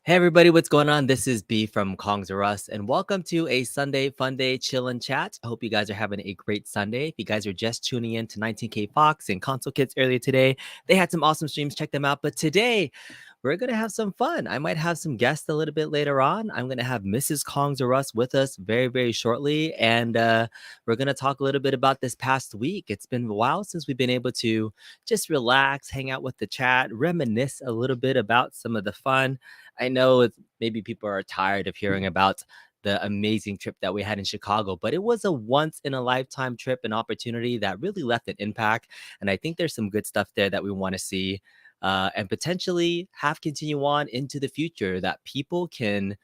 Hey everybody, what's going on? This is B from Kongs or Us, and welcome to a Sunday Funday Chill and Chat. I hope you guys are having a great Sunday. If you guys are just tuning in to 19K Fox and Console Kids earlier today, they had some awesome streams. Check them out. But today, we're gonna have some fun. I might have some guests a little bit later on. I'm gonna have Mrs. Kongs or Us with us very, very shortly, and we're gonna talk a little bit about this past week. It's been a while since we've been able to just relax, hang out with the chat, reminisce a little bit about some of the fun. I know maybe people are tired of hearing about the amazing trip that we had in Chicago, but it was a once in a lifetime trip, an opportunity that really left an impact. And I think there's some good stuff there that we want to see and potentially have continue on into the future that people can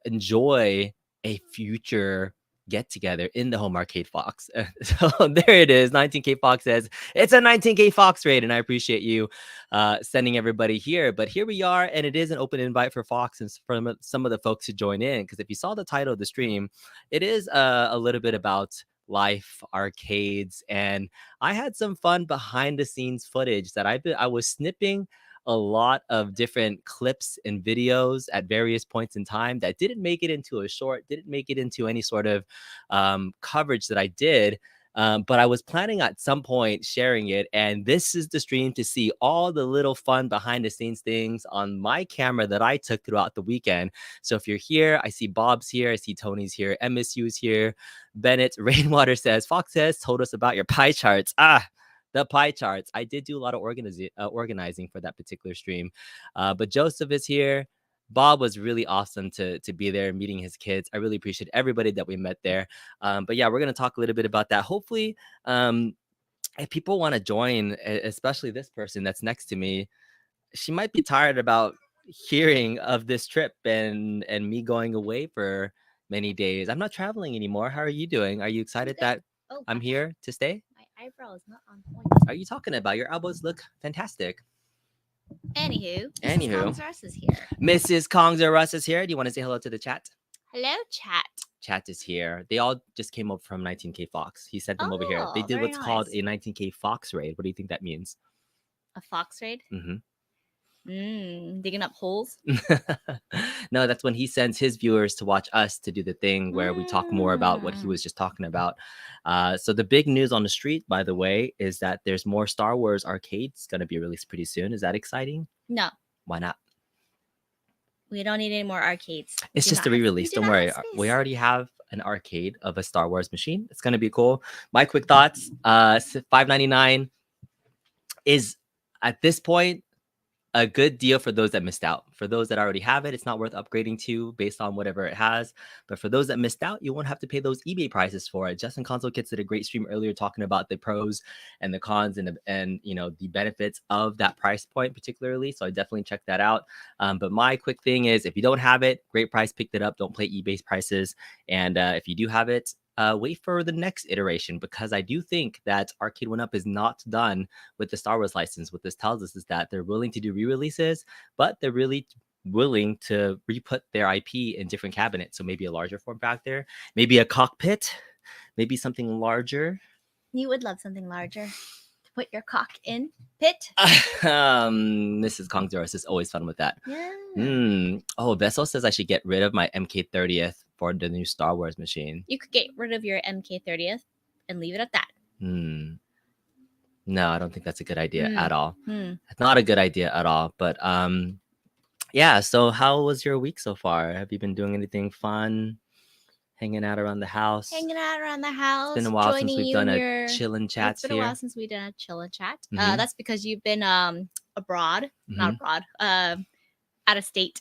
enjoy a future get together in the home arcade Fox. So there it is. 19K Fox says it's a 19K Fox raid, and I appreciate you sending everybody here. But here we are, and it is an open invite for Fox and for some of the folks to join in. Because if you saw the title of the stream, it is a little bit about life, arcades, and I had some fun behind the scenes footage that I was snipping a lot of different clips and videos at various points in time that didn't make it into a short, didn't make it into any sort of coverage that I did. But I was planning at some point sharing it. And this is the stream to see all the little fun behind the scenes things on my camera that I took throughout the weekend. So if you're here, I see Bob's here, I see Tony's here, MSU's here, Bennett, Rainwater says, Fox says, told us about your pie charts. The pie charts. I did do a lot of organizing for that particular stream. But Joseph is here. Bob was really awesome to be there meeting his kids. I really appreciate everybody that we met there. But yeah, we're going to talk a little bit about that. Hopefully, if people want to join, especially this person that's next to me, she might be tired about hearing of this trip and me going away for many days. I'm not traveling anymore. How are you doing? Are you excited that I'm here to stay? My eyebrow is not on point. Are you talking about? Your elbows look fantastic. Anywho, Mrs. Anywho. Kong's Russ is here. Mrs. Kongs or Russ is here. Do you want to say hello to the chat? Hello, chat. Chat is here. They all just came up from 19K Fox. He sent them over here. They did what's called a 19K Fox raid. What do you think that means? A fox raid? Mm-hmm. Digging up holes? No, that's when he sends his viewers to watch us to do the thing where we talk more about what he was just talking about. So the big news on the street, by the way, is that there's more Star Wars arcades going to be released pretty soon. Is that exciting? No. Why not? We don't need any more arcades. It's just a re-release. Don't worry. We already have an arcade of a Star Wars machine. It's going to be cool. My quick thoughts, $5.99 is at this point a good deal for those that missed out. For those that already have it, it's not worth upgrading to based on whatever it has. But for those that missed out, you won't have to pay those eBay prices for it. Justin Console Kids did a great stream earlier talking about the pros and the cons and you know the benefits of that price point particularly. So I definitely check that out. But my quick thing is, if you don't have it, great price, picked it up. Don't play eBay prices. And if you do have it, wait for the next iteration, because I do think that Arcade 1UP is not done with the Star Wars license. What this tells us is that they're willing to do re-releases, but they're really willing to re-put their IP in different cabinets. So maybe a larger form factor, maybe a cockpit, maybe something larger. You would love something larger to put your cock in pit. Mrs. Kongzeros is always fun with that. Yeah. Oh, Vessel says I should get rid of my MK30th for the new Star Wars machine. You could get rid of your MK30th and leave it at that. No, I don't think that's a good idea at all. It's not a good idea at all. But yeah. So how was your week so far? Have you been doing anything fun? Hanging out around the house? Hanging out around the house. It's been a while since we've done a chill and chat. It's been a while since we've done a chill and chat. That's because you've been abroad, not abroad, out of state.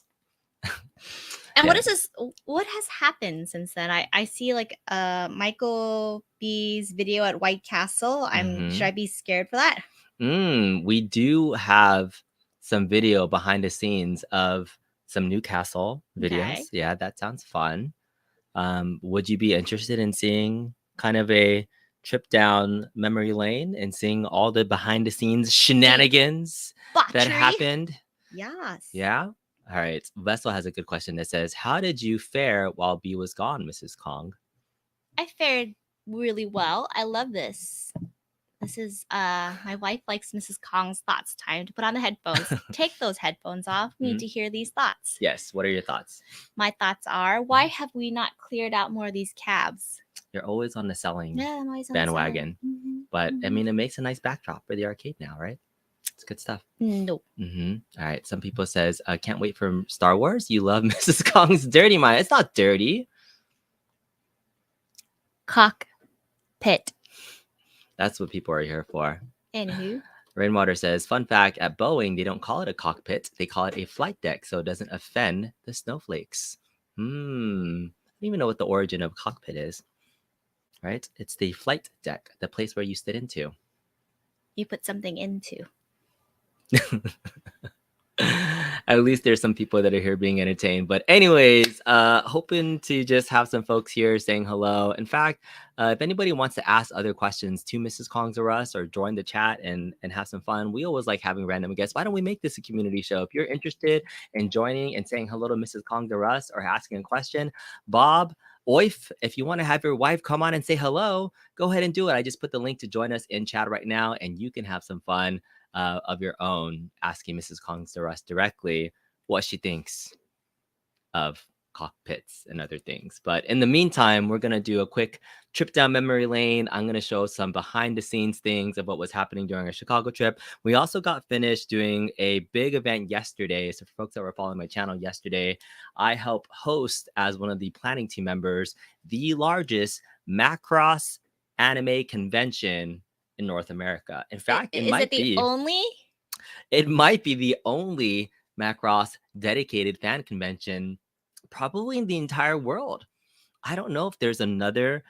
And what is this? What has happened since then? I see like Michael B's video at White Castle. Should I be scared for that? We do have some video behind the scenes of some Newcastle videos. Okay. Yeah, that sounds fun. Would you be interested in seeing kind of a trip down memory lane and seeing all the behind the scenes shenanigans that happened? Yes. Yeah. All right. Vessel has a good question that says, how did you fare while B was gone, Mrs. Kong? I fared really well. I love this This is my wife likes Mrs. Kong's thoughts. Time to put on the headphones. Take those headphones off. We need to hear these thoughts. Yes. What are your thoughts? My thoughts are, why have we not cleared out more of these cabs? You're always on the selling I'm always on bandwagon. the selling. But I mean, it makes a nice backdrop for the arcade now, right? It's good stuff. No. All right. Some people says, can't wait for Star Wars. You love Mrs. Kong's dirty mind. It's not dirty. Cockpit. That's what people are here for. Anywho. Rainwater says, fun fact, at Boeing, they don't call it a cockpit. They call it a flight deck, so it doesn't offend the snowflakes. I don't even know what the origin of cockpit is. Right? It's the flight deck, the place where you sit into. You put something into. At least there's some people that are here being entertained. But anyways, hoping to just have some folks here saying hello. In fact, if anybody wants to ask other questions to Mrs. Kongs or us, or join the chat and have some fun, we always like having random guests. Why don't we make this a community show? If you're interested in joining and saying hello to Mrs. Kongs or us, or asking a question, Bob, Oif, if you want to have your wife come on and say hello, go ahead and do it. I just put the link to join us in chat right now, and you can have some fun of your own, asking Mrs. Kongs or us directly what she thinks of cockpits and other things. But in the meantime, we're going to do a quick trip down memory lane. I'm going to show some behind the scenes things of what was happening during our Chicago trip. We also got finished doing a big event yesterday. So for folks that were following my channel yesterday, I helped host, as one of the planning team members, the largest Macross anime convention in North America. In fact, it might be the only Macross dedicated fan convention probably in the entire world. I don't know if there's another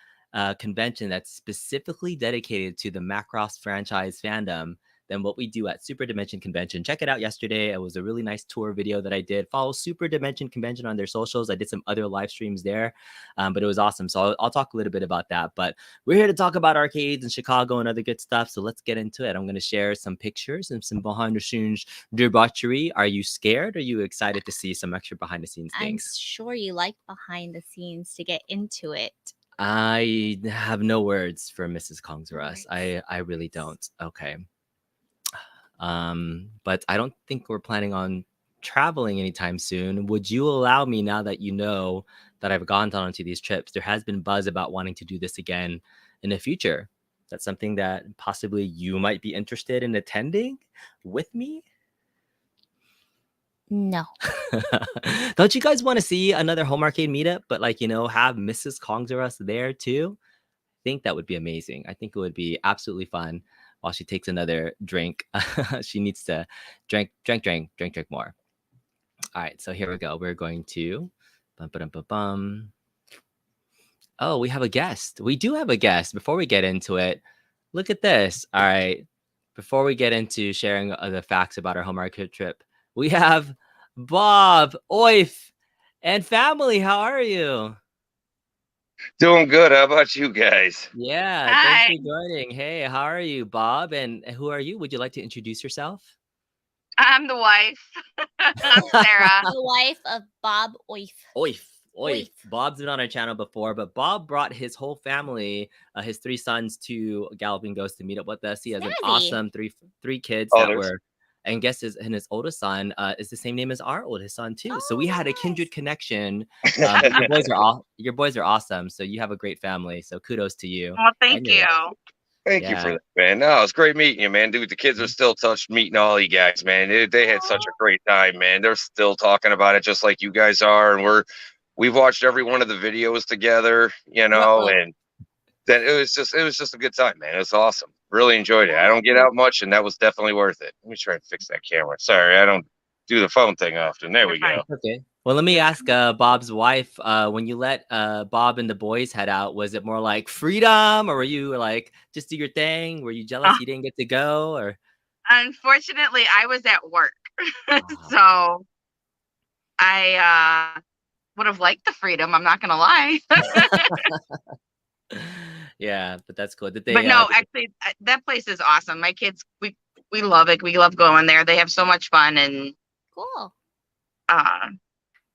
convention that's specifically dedicated to the Macross franchise fandom than what we do at Super Dimension Convention. Check it out yesterday. It was a really nice tour video that I did. Follow Super Dimension Convention on their socials. I did some other live streams there, but it was awesome. So I'll talk a little bit about that. But we're here to talk about arcades in Chicago and other good stuff. So let's get into it. I'm going to share some pictures and some behind the scenes debauchery. Are you scared? Or are you excited to see some extra behind the scenes things? I'm sure you like behind the scenes to get into it. I have no words for Mrs. Kongs or us. I really don't. Okay. But I don't think we're planning on traveling anytime soon. Would you allow me, now that you know that I've gone on to these trips, there has been buzz about wanting to do this again in the future? That's something that possibly you might be interested in attending with me? No. Don't you guys want to see another home arcade meetup, but like, have Mrs. Kongs or us there too? I think that would be amazing. I think it would be absolutely fun. While she takes another drink, she needs to drink more. All right, so here we go. We're going to Oh, we have a guest. We do have a guest. Before we get into it, look at this. All right, before we get into sharing the facts about our home arcade trip, we have Bob, Oif, and family. How are you? Doing good. How about you guys? Yeah, Hi. Thanks for joining. Hey, how are you, Bob? And who are you? Would you like to introduce yourself? I'm the wife. I'm Sarah. The wife of Bob Oif. Oif. Bob's been on our channel before, but Bob brought his whole family, his 3 sons, to Galloping Ghost to meet up with us. He has an awesome three kids that were, and guess his oldest son is the same name as our oldest son too. So we had a kindred connection. Your boys are awesome. So you have a great family. So kudos to you. Well, thank you. Thank you for that, man. No, it's great meeting you, man. Dude, the kids are still touched meeting all you guys, man. They had such a great time, man. They're still talking about it just like you guys are, and we've watched every one of the videos together, and then it was just a good time, man. It was awesome. Really enjoyed it. I don't get out much, and that was definitely worth it. Let me try and fix that camera. Sorry, I don't do the phone thing often. There we go. Okay. Well, let me ask Bob's wife, when you let Bob and the boys head out, was it more like freedom, or were you like, just do your thing? Were you jealous you didn't get to go? Or unfortunately, I was at work. So I would have liked the freedom. I'm not going to lie. Yeah, but that's cool. Did they, but no, actually, that place is awesome. My kids, we love it. We love going there. They have so much fun, and cool.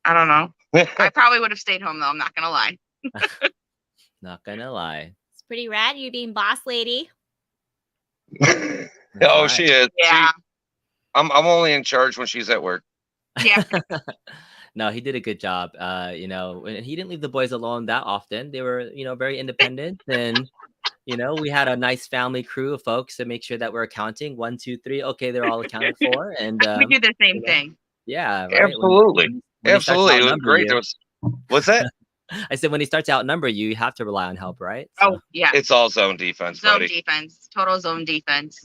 I don't know. I probably would have stayed home, though. I'm not going to lie. Not going to lie. It's pretty rad. You being boss lady. Oh, right. she is. Yeah. I'm only in charge when she's at work. Yeah. No, he did a good job. And he didn't leave the boys alone that often. They were, very independent. And, we had a nice family crew of folks to make sure that we're counting 1, 2, 3. Okay, they're all accounted for. And We do the same you know, thing. yeah, right. Absolutely. When he starts to Absolutely. It was outnumber great. you, What's that? I said when he starts to outnumber you, you have to rely on help, right? Oh, yeah. It's all zone defense, Zone buddy. defense. Total zone defense.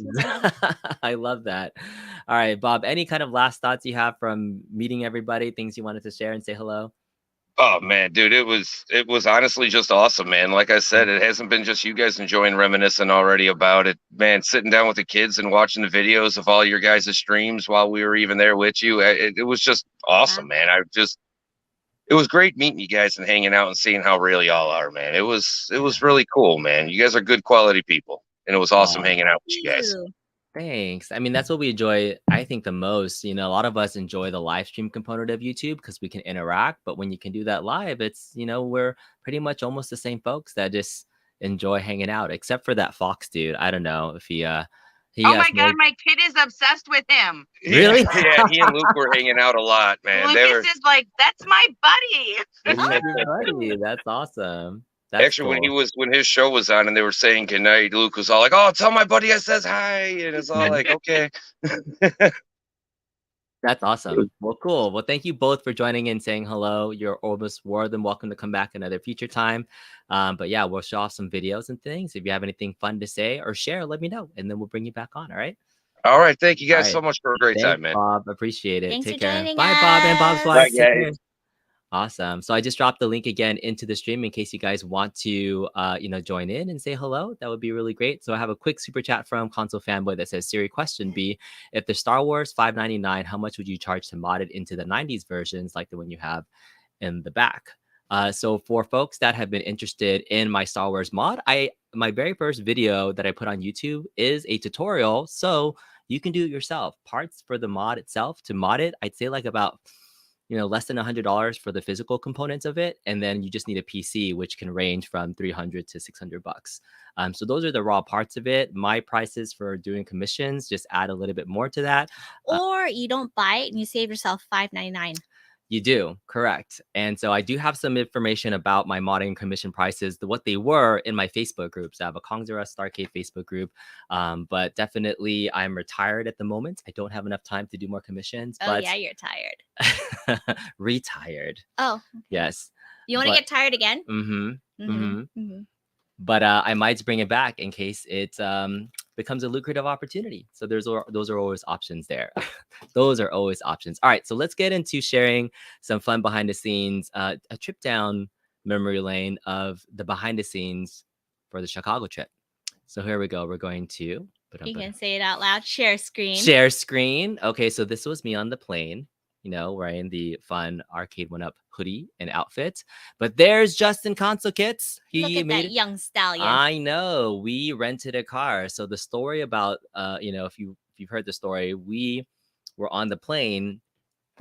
I love that. All right, Bob, any kind of last thoughts you have from meeting everybody, things you wanted to share and say hello? Oh man, dude, it was honestly just awesome, man. Like I said, it hasn't been just you guys enjoying reminiscing already about it, man. Sitting down with the kids and watching the videos of all your guys' streams while we were even there with you, it was just awesome, man. It was great meeting you guys and hanging out and seeing how real y'all are, man. It was really cool, man. You guys are good quality people, and it was awesome hanging out with you guys. Thanks. I mean, that's what we enjoy, I think, the most. A lot of us enjoy the live stream component of YouTube because we can interact. But when you can do that live, it's, we're pretty much almost the same folks that just enjoy hanging out, except for that Fox dude. I don't know if he oh my God, my kid is obsessed with him. Really? Yeah, he and Luke were hanging out a lot, man. Lucas is like, that's my buddy. That's your buddy. That's awesome. That's Actually, cool. when his show was on and they were saying goodnight, Luke was all like, "Oh, tell my buddy I says hi," and it's all like, "Okay." That's awesome. Well, cool. Well, thank you both for joining in, saying hello. You're almost more than welcome to come back another future time. But yeah, we'll show off some videos and things. If you have anything fun to say or share, let me know, and then we'll bring you back on. All right. All right. Thank you guys All so right. much for a great Thanks, time, man. Bob. Appreciate it. Thanks Take for care. joining Bye, Bob and Bob's us. wife. Bye, Take guys. care. Awesome. So I just dropped the link again into the stream in case you guys want to, join in and say hello. That would be really great. So I have a quick super chat from Console Fanboy that says, Siri, question B, if the Star Wars $5.99, how much would you charge to mod it into the 90s versions like the one you have in the back? So for folks that have been interested in my Star Wars mod, my very first video that I put on YouTube is a tutorial. So you can do it yourself. Parts for the mod itself, to mod it, I'd say like about less than $100 for the physical components of it. And then you just need a PC, which can range from $300 to $600. So those are the raw parts of it. My prices for doing commissions just add a little bit more to that. Or you don't buy it and you save yourself $5.99. You do, correct. And so I do have some information about my modding commission prices, what they were in my Facebook groups. I have a Kongzera Starcade Facebook group, but definitely I'm retired at the moment. I don't have enough time to do more commissions. Oh, but yeah, you're tired. Retired. Oh. Yes. You want to get tired again? Mm-hmm. But I might bring it back in case it becomes a lucrative opportunity. So those are always options there. Those are always options. All right, so let's get into sharing some fun behind the scenes, a trip down memory lane of the behind the scenes for the Chicago trip. So here we go. We're going to... You can say it out loud. Share screen. Share screen. Okay, so this was me on the plane. Wearing the fun Arcade 1-Up hoodie and outfit. But there's Justin Console Kits. Look at that young stallion. I know. We rented a car. So the story about, if you've heard the story, we were on the plane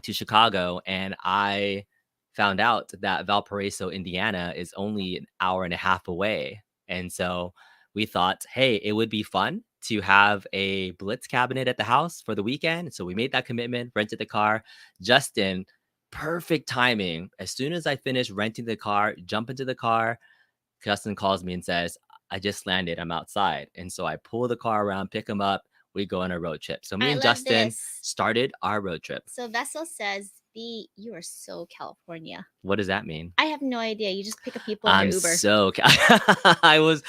to Chicago, and I found out that Valparaiso, Indiana, is only an hour and a half away. And so we thought, hey, it would be fun to have a Blitz cabinet at the house for the weekend. So we made that commitment, rented the car. Justin, perfect timing. As soon as I finished renting the car, jump into the car, Justin calls me and says, I just landed, I'm outside. And so I pull the car around, pick him up, we go on a road trip. So me and Justin started our road trip. So Vessel says, B, you are so California. What does that mean? I have no idea. You just pick up people in your Uber. So I was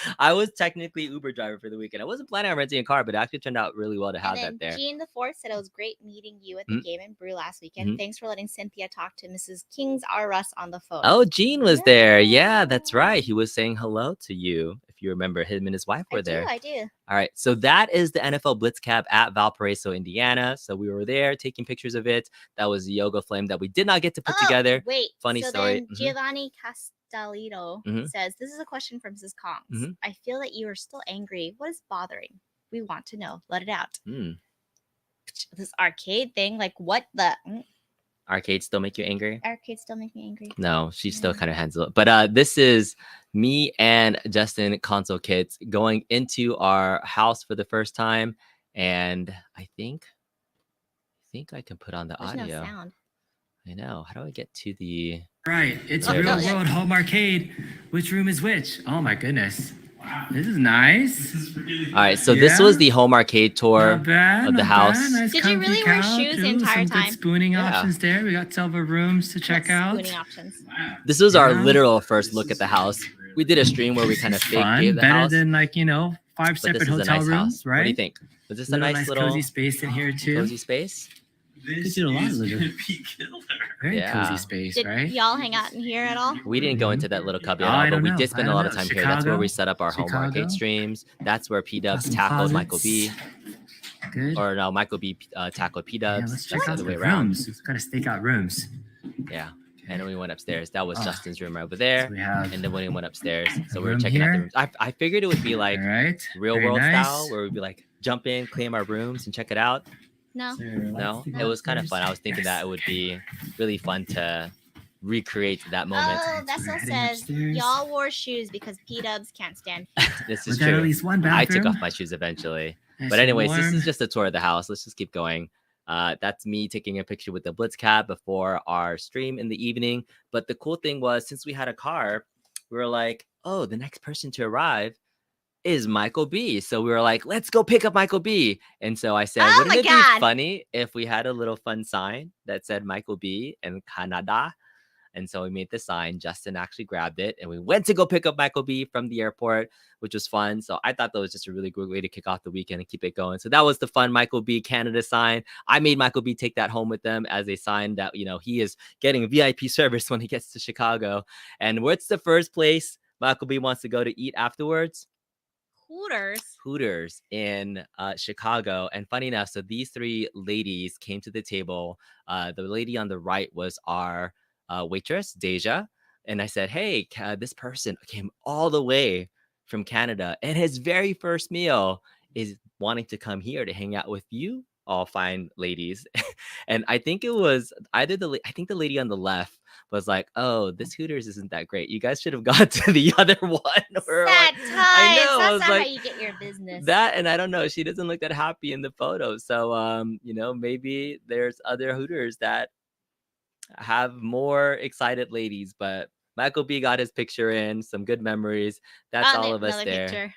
technically Uber driver for the weekend. I wasn't planning on renting a car, but it actually turned out really well to have that there. Jean the Fourth said it was great meeting you at the Game and Brew last weekend. Thanks for letting Cynthia talk to Mrs. King's R. Russ on the phone. Oh, Jean was there. Yeah, that's right. He was saying hello to you. If you remember, him and his wife were there. I do. All right. So that is the NFL Blitz Cab at Valparaiso, Indiana. So we were there taking pictures of it. That was the yoga flame that we did not get to put together. Wait. Funny story. Then Giovanni Castellino says, this is a question from Mrs. Kongs. I feel that you are still angry. What is bothering? We want to know. Let it out. This arcade thing, like what the... Arcades still make you angry? Arcades still make me angry. No, she still kind of handles it. But this is me and Justin, console kids, going into our house for the first time, and I think I can put on the There's audio. no sound. I know. How do I get to the? Right, it's There it real is. world home arcade. Which room is which? Oh my goodness. This is nice. All right, so this was Yeah. the home arcade tour Not bad, of the not house. bad. Nice Did you comfy really wear couch. shoes the Ooh, entire some time? good spooning Yeah. options there. We got several rooms to check out. Spooning options. This was our Yeah. literal first look at the house. We did a stream where we kind of This is fake fun. gave the Better house, than like, you know, 5 but separate this is a hotel nice rooms, house. right? What do you think? Was this a Little nice little cozy space in here too. cozy space? This is very Yeah. cozy space, Did right? y'all hang out in here at all? We didn't go into that little cubby Oh, at I all, but don't we know. did I spend a don't lot of know. time here. That's where we Chicago? set up our home arcade Chicago? streams. That's where Got P-Dubs some tackled Michael B. closets. Good. Or no, Michael B tackled Yeah, P-Dubs. let's That's check the out other the way around. rooms. We've got to stake out rooms. Yeah. And then we went upstairs. That was Ah. Justin's room right over there. So we have And then we went upstairs. So a we were room checking out the here. rooms. I figured it would be like all right. real Very world nice. style, where we'd be like jump in, claim our rooms, and check it out. No. No, it was kind of fun. I was thinking that it would be really fun to recreate that moment. Oh, We're Vessel heading says upstairs. y'all wore shoes because P-Dubs can't stand heat. This We is got at true. least one I bathroom. took off my shoes eventually. Nice But and anyways, this warm. is just a tour of the house. Let's just keep going. That's me taking a picture with the Blitz Cab before our stream in the evening. But the cool thing was, since we had a car, we were like, oh, the next person to arrive is Michael B. So we were like, let's go pick up Michael B. And so I said, Oh wouldn't my it God. be funny if we had a little fun sign that said Michael B and Canada? And so we made the sign. Justin actually grabbed it, and we went to go pick up Michael B from the airport, which was fun. So I thought that was just a really good way to kick off the weekend and keep it going. So that was the fun Michael B Canada sign. I made Michael B take that home with them as a sign that, you know, he is getting VIP service when he gets to Chicago. And what's the first place Michael B wants to go to eat afterwards? Hooters in Chicago. And funny enough, so these three ladies came to the table. The lady on the right was our waitress, Deja. And I said, hey, this person came all the way from Canada, and his very first meal is wanting to come here to hang out with you all fine ladies. And I think it was either I think the lady on the left was like, oh, this Hooters isn't that great. You guys should have gone to the other one. We're Sad like, times. I know. I That's was not like, how you get your business. that, and I don't know, she doesn't look that happy in the photo. So you know, maybe there's other Hooters that have more excited ladies, but Michael B got his picture in, some good memories. That's all of us Another there, picture.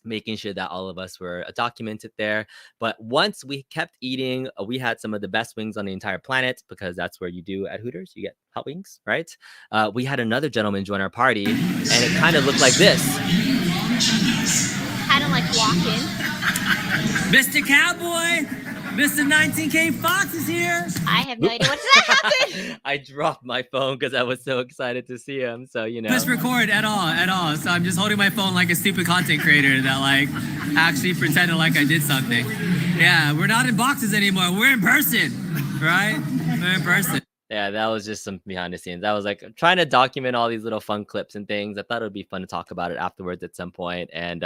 making sure that all of us were documented there. But once we kept eating, we had some of the best wings on the entire planet, because that's where you do at Hooters. You get hot wings, right? We had another gentleman join our party, and it kind of looked like this. Kind of like walk in. Mr. Cowboy, Mr. 19K Fox is here. I have no idea what just happened. I dropped my phone because I was so excited to see him. So, you know. Press record at all. So I'm just holding my phone like a stupid content creator that like actually pretended like I did something. Yeah, we're not in boxes anymore. We're in person, right? We're in person. Yeah, that was just some behind the scenes. I was like trying to document all these little fun clips and things. I thought it would be fun to talk about it afterwards at some point. And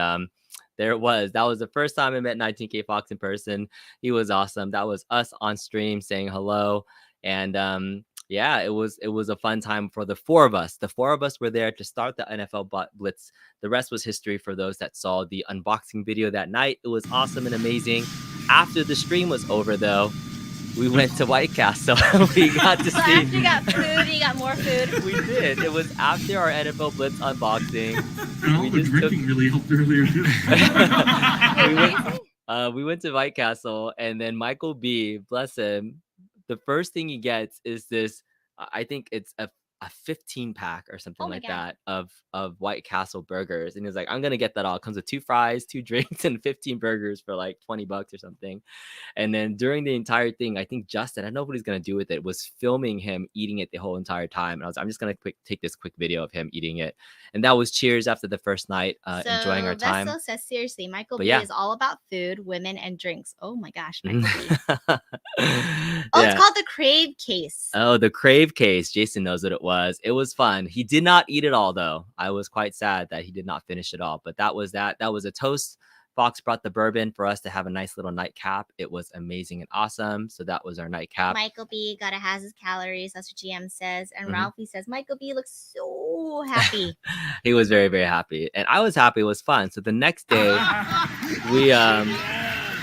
there it was. That was the first time I met 19K Fox in person. He was awesome. That was us on stream saying hello. And yeah, it was a fun time for the four of us. The four of us were there to start the NFL Blitz. The rest was history for those that saw the unboxing video that night. It was awesome and amazing. After the stream was over, though, we went to White Castle. We got to So see. after you got food, you got more food. We did. It was after our NFL Blitz unboxing. And all the drinking really helped earlier. We went to White Castle, and then Michael B, bless him, the first thing he gets is this. I think it's a 15 pack or something Oh my like God. that of White Castle burgers, and he's like, I'm gonna get that all. It comes with 2 fries, 2 drinks, and 15 burgers for like $20 or something. And then during the entire thing, I think Justin, I don't know what he's gonna do with it, was filming him eating it the whole entire time. And I was, I'm just gonna take this quick video of him eating it. And that was cheers after the first night, enjoying our time. Vessel says, seriously, Michael But B yeah. is all about food, women, and drinks. Oh my gosh, Michael B. Yeah. Oh, it's called the Crave Case. Oh, the Crave Case. Jason knows what it was. It was fun. He did not eat it all, though. I was quite sad that he did not finish it all. But that was that. That was a toast Fox brought the bourbon for us to have a nice little nightcap. It was amazing and awesome. So that was our nightcap. Michael B gotta has his calories. That's what GM says. And Ralphie says Michael B looks so happy. He was very, very happy, and I was happy. It was fun. So the next day, we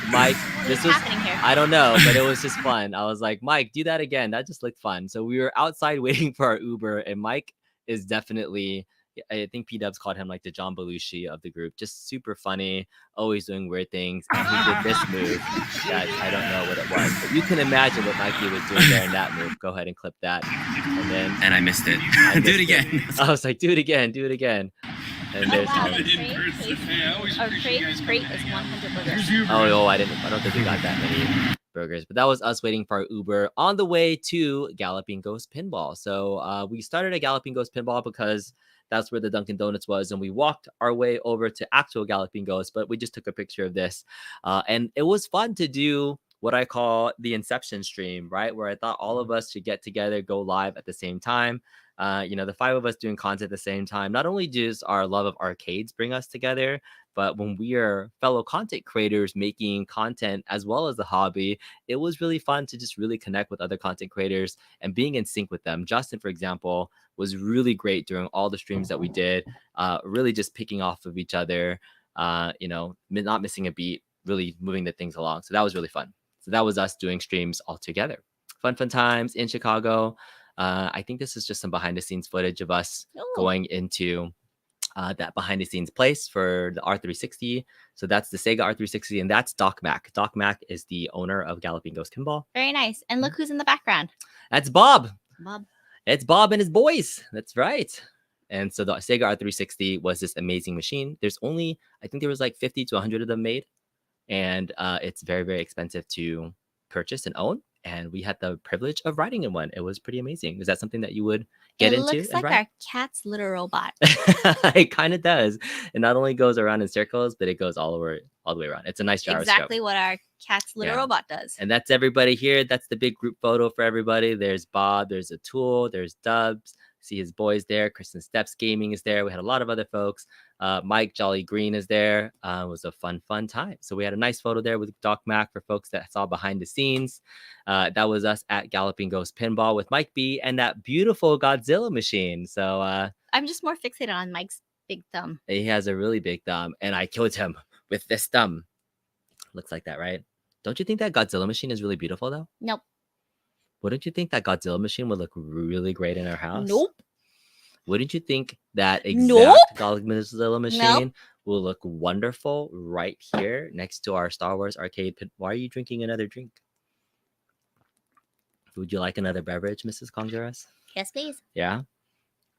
Mike, this was happening here? I don't know, but it was just fun. I was like, Mike, do that again. That just looked fun. So we were outside waiting for our Uber, and Mike is definitely, I think P-Dubs called him like the John Belushi of the group. Just super funny, always doing weird things. And he did this move that I don't know what it was, but you can imagine what Mikey was doing there in that move. Go ahead and clip that. And I missed it. Do it again. I was like, do it again. And there's wow, Trade's crate is 100 burgers. I don't think we got that many burgers, but that was us waiting for our Uber on the way to Galloping Ghost Pinball. So we started at Galloping Ghost Pinball because that's where the Dunkin' Donuts was, and we walked our way over to actual Galloping Ghost, but we just took a picture of this. And it was fun to do what I call the Inception stream, right? Where I thought all of us should get together, go live at the same time. The 5 of us doing content at the same time. Not only does our love of arcades bring us together, but when we are fellow content creators making content as well as the hobby, it was really fun to just really connect with other content creators and being in sync with them. Justin, for example, was really great during all the streams that we did, really just picking off of each other, not missing a beat, really moving the things along. So that was really fun. So that was us doing streams all together. Fun times in Chicago. I think this is just some behind the scenes footage of us going into that behind the scenes place for the R360. So that's the Sega R360, and that's Doc Mac. Doc Mac is the owner of Galloping Ghost Pinball. Very nice. And look who's in the background. That's Bob. Bob. It's Bob and his boys. That's right. And so the Sega R360 was this amazing machine. There's only, I think there was like 50 to 100 of them made. And it's very, very expensive to purchase and own. And we had the privilege of riding in one. It was pretty amazing. Is that something that you would get into? It looks like our cat's little robot. It kind of does. It not only goes around in circles, but it goes all the way around. It's a nice gyroscope. Exactly what our cat's little robot does. And that's everybody here. That's the big group photo for everybody. There's Bob. There's Atul. There's Dubs. See his boys there. Kristen Steps Gaming is there. We had a lot of other folks. Mike Jolly Green is there. It was a fun time. So we had a nice photo there with Doc Mac for folks that saw behind the scenes. That was us at Galloping Ghost Pinball with Mike B and that beautiful Godzilla machine. So I'm just more fixated on Mike's big thumb. He has a really big thumb, and I killed him with this thumb. Looks like that, right? Don't you think that Godzilla machine is really beautiful, though? Nope. Wouldn't you think that Godzilla machine would look really great in our house? Nope. Wouldn't you think that exact Godzilla machine will look wonderful right here next to our Star Wars arcade pit? Why are you drinking another drink? Would you like another beverage, Mrs. Conjuras? Yes, please. Yeah?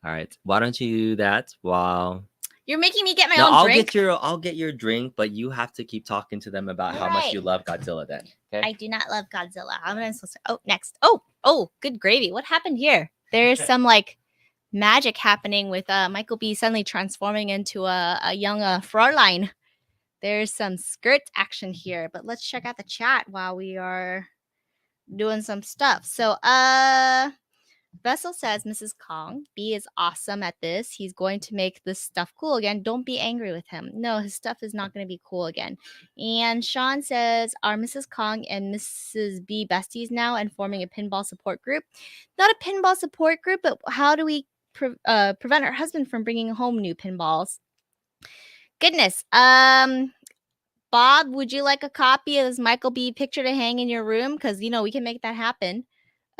All right. Why don't you do that while... You're making me get my own drink. I'll get your drink, but you have to keep talking to them about how much you love Godzilla then. Okay? I do not love Godzilla. How am I supposed to... Oh, next. Oh, good gravy. What happened here? There's some magic happening with Michael B suddenly transforming into a young Fraulein. There's some skirt action here, but let's check out the chat while we are doing some stuff. So, Vessel says, Mrs. Kong, B is awesome at this. He's going to make this stuff cool again. Don't be angry with him. No, his stuff is not going to be cool again. And Sean says, are Mrs. Kong and Mrs. B besties now and forming a pinball support group? Not a pinball support group, but how do we prevent her husband from bringing home new pinballs? Goodness. Bob, would you like a copy of this Michael B picture to hang in your room? Because, we can make that happen.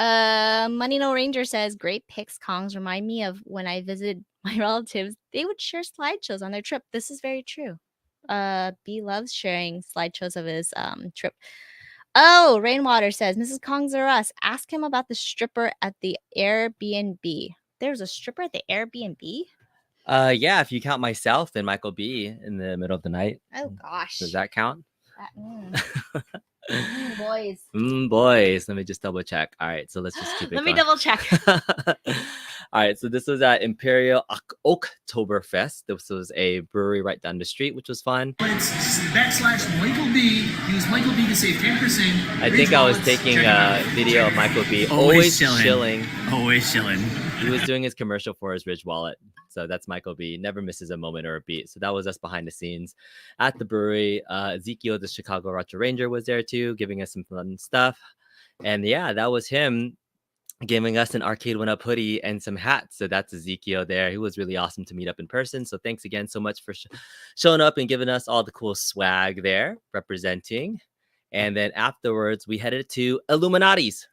Money No Ranger says, great pics, Kongs. Remind me of when I visited my relatives. They would share slideshows on their trip. This is very true. B loves sharing slideshows of his trip. Oh, Rainwater says, Mrs. Kongs or us, ask him about the stripper at the Airbnb. There's a stripper at the Airbnb? Yeah, if you count myself and Michael B in the middle of the night. Oh, gosh. Does that count? Boys. Boys. Let me just double check. All right, so let's just keep it Let me double check. All right, so this was at Imperial Oktoberfest. This was a brewery right down the street, which was fun. It's /Michael B. Use Michael B to save 10%. I think I was taking a video of Michael B always chilling Always chilling. He was doing his commercial for his Ridge wallet. So that's Michael B. Never misses a moment or a beat. So that was us behind the scenes at the brewery. Ezekiel, the Chicago Roger Ranger, was there too, giving us some fun stuff. And yeah, that was him giving us an Arcade One Up hoodie and some hats. So that's Ezekiel there. He was really awesome to meet up in person. So thanks again so much for showing up and giving us all the cool swag there, representing. And then afterwards, we headed to Illuminati's.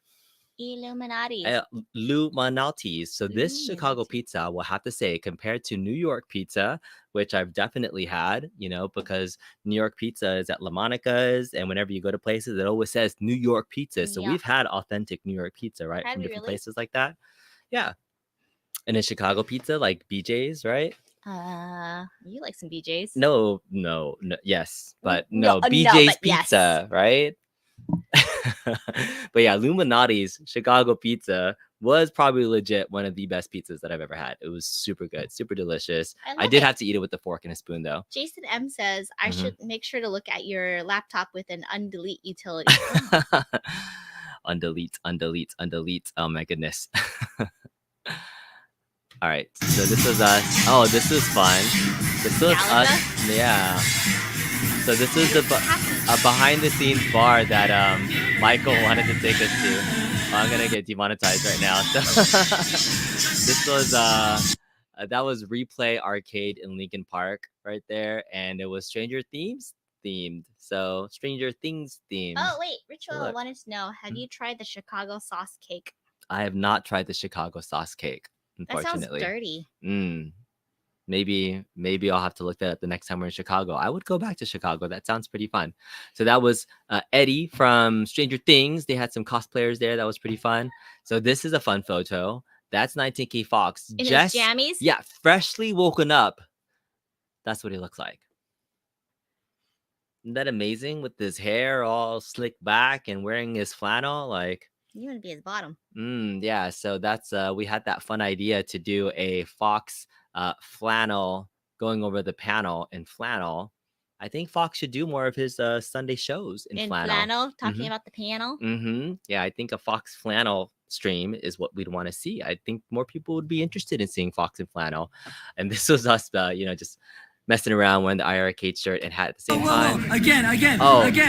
Illuminati's. So this Chicago pizza, we'll have to say, compared to New York pizza, which I've definitely had, because New York pizza is at La Monica's, and whenever you go to places, it always says New York pizza. So we've had authentic New York pizza, right, from different places like that. Yeah. And then Chicago pizza, like BJ's, right? You like some BJ's? No, yes, but no, BJ's pizza, yes. right? But yeah, Illuminati's Chicago pizza was probably legit one of the best pizzas that I've ever had. It was super good, super delicious. I did have to eat it with a fork and a spoon though. Jason M says I should make sure to look at your laptop with an undelete utility. undelete. Oh my goodness. All right, so this was us. Oh, this was fun. This was us. Yeah. So this is a behind the scenes bar that Michael wanted to take us to. Oh, I'm gonna get demonetized right now. So this was that was Replay Arcade in Lincoln Park right there, and it was Stranger Things themed. So Stranger Things themed. Oh wait, Ritual wanted to know: have you tried the Chicago sauce cake? I have not tried the Chicago sauce cake. Unfortunately, that sounds dirty. Maybe I'll have to look that up the next time we're in Chicago. I would go back to Chicago. That sounds pretty fun. So that was Eddie from Stranger Things. They had some cosplayers there. That was pretty fun. So this is a fun photo. That's 19K Fox. In his jammies? Yeah, freshly woken up. That's what he looks like. Isn't that amazing? With his hair all slicked back and wearing his flannel, like. You want to be his bottom. Yeah. So that's we had that fun idea to do a Fox flannel going over the panel in flannel. I think Fox should do more of his Sunday shows in flannel. Talking about the panel. Yeah, I think a Fox flannel stream is what we'd want to see. I think more people would be interested in seeing Fox in flannel. And this was us, just messing around wearing the IR Arcade shirt and hat at the same time. Again.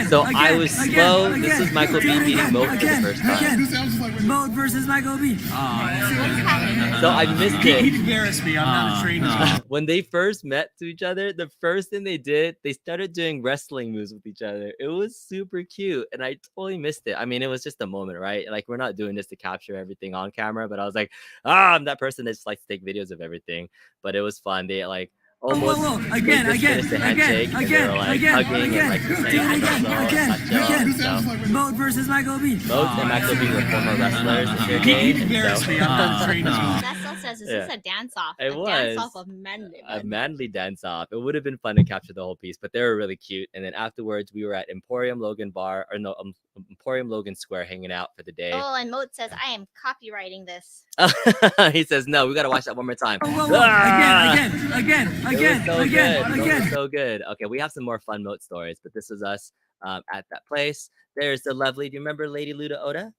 So I was slow. This was Michael B beating Moat for the first time. Moat versus Michael B. So I missed it. He embarrassed me. I'm not a trainer. When they first met to each other, the first thing they did, they started doing wrestling moves with each other. It was super cute, and I totally missed it. I mean, it was just a moment, right? Like, we're not doing this to capture everything on camera, but I was like, I'm that person that just likes to take videos of everything. But it was fun. They like almost again, the handshake, and they were like hugging and like saying again. Moat versus Michael B. Moat and Michael B were former wrestlers in their day. He embarrassed me. I'm not a trainer. Nessel says, is this a dance-off? It was. Dance-off of manly. A manly dance-off. It would have been fun to capture the whole piece, but they were really cute. And then afterwards, we were at Emporium Logan Square hanging out for the day. Oh, and Moat says, I am copywriting this. He says, no, we got to watch that one more time. Again. So good. Okay, we have some more fun Moat stories, but this is us at that place. There's the lovely, do you remember Lady Luda Oda?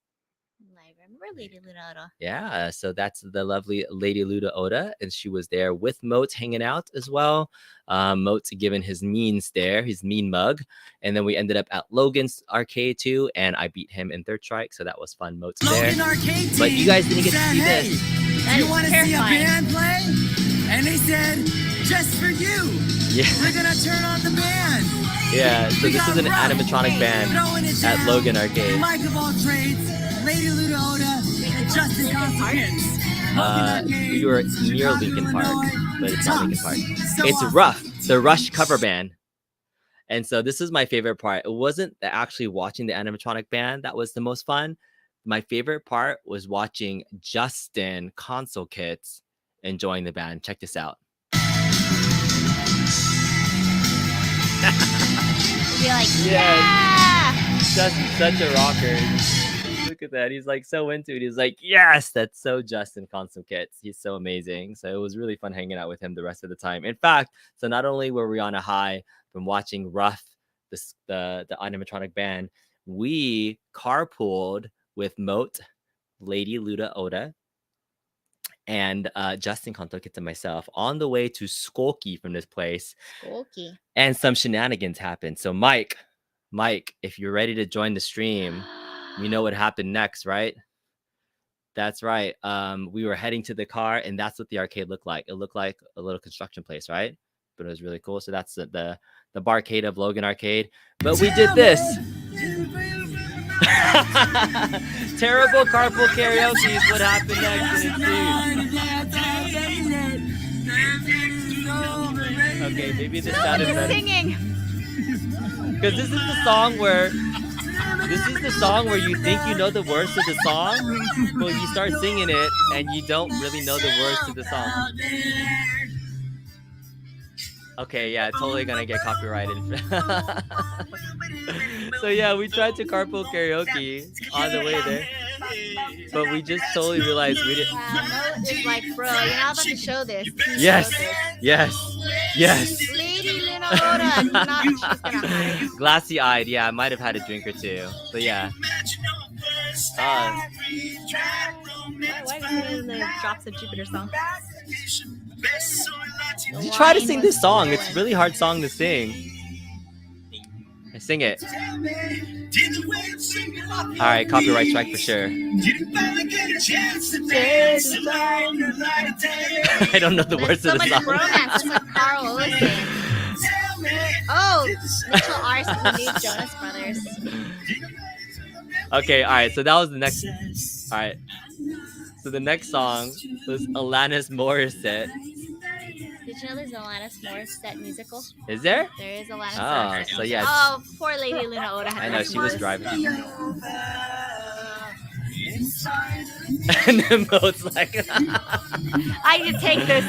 I remember Lady Luda Oda. Yeah, so that's the lovely Lady Luda Oda, and she was there with Moat hanging out as well. Moat's given his mean stare, his mean mug, and then we ended up at Logan's Arcade too, and I beat him in third strike, so that was fun. Moat's there. Arcade but you guys didn't get to see this. Do you want to see a band play? And they said, just for you. Yeah. We're gonna turn on the band. Yeah, so this is an animatronic band at Logan Arcade. Mike of all trades, Lady Luda Oda, and Justin Constance. We were near Lincoln Park, but it's not Lincoln Park. It's Ruff, the Rush cover band. And so this is my favorite part. It wasn't actually watching the animatronic band that was the most fun. My favorite part was watching Justin Console Kits enjoying the band. Check this out. You're like, yeah! Justin's such a rocker. Look at that. He's like so into it. He's like, yes, that's so Justin Console Kits. He's so amazing. So it was really fun hanging out with him the rest of the time. In fact, so not only were we on a high from watching Ruff, the animatronic band, we carpooled with Moat, Lady Luda Oda, and Justin Kantoket and myself on the way to Skokie from this place. Skokie. And some shenanigans happened. So Mike, if you're ready to join the stream, you know what happened next, right? That's right. We were heading to the car, and that's what the arcade looked like. It looked like a little construction place, right? But it was really cool. So that's the barcade of Logan Arcade. But we did this. Terrible carpool karaoke is what happened next. Okay, maybe this sounded better. Singing. Because this is the song where you think you know the words to the song, but you start singing it and you don't really know the words to the song. Okay, yeah, totally gonna get copyrighted. So yeah, we tried to carpool karaoke on the way there, but we just totally realized we didn't. It's like, bro, you're not about to show this. Yes. Lady Luna Oda, she's gonna hide. Glassy-eyed, yeah, I might have had a drink or two, but yeah. Why are you singing the Drops of Jupiter song? You try to sing this song. It's a really hard song to sing. Sing it. All right, copyright strike for sure. I don't know the words so of the much song. romance. It's like Carl Lewis. Oh, Mitchell Ars and the new Jonas Brothers. Okay, all right. So that was the next. All right. So the next song was Alanis Morissette. Did you know there's an Alanis Morissette musical? Is there? There is Alanis Oh, Morissette. so yeah. Oh, poor Lady Luna Oda. I know she was driving. And then Mo's like, I need to take this.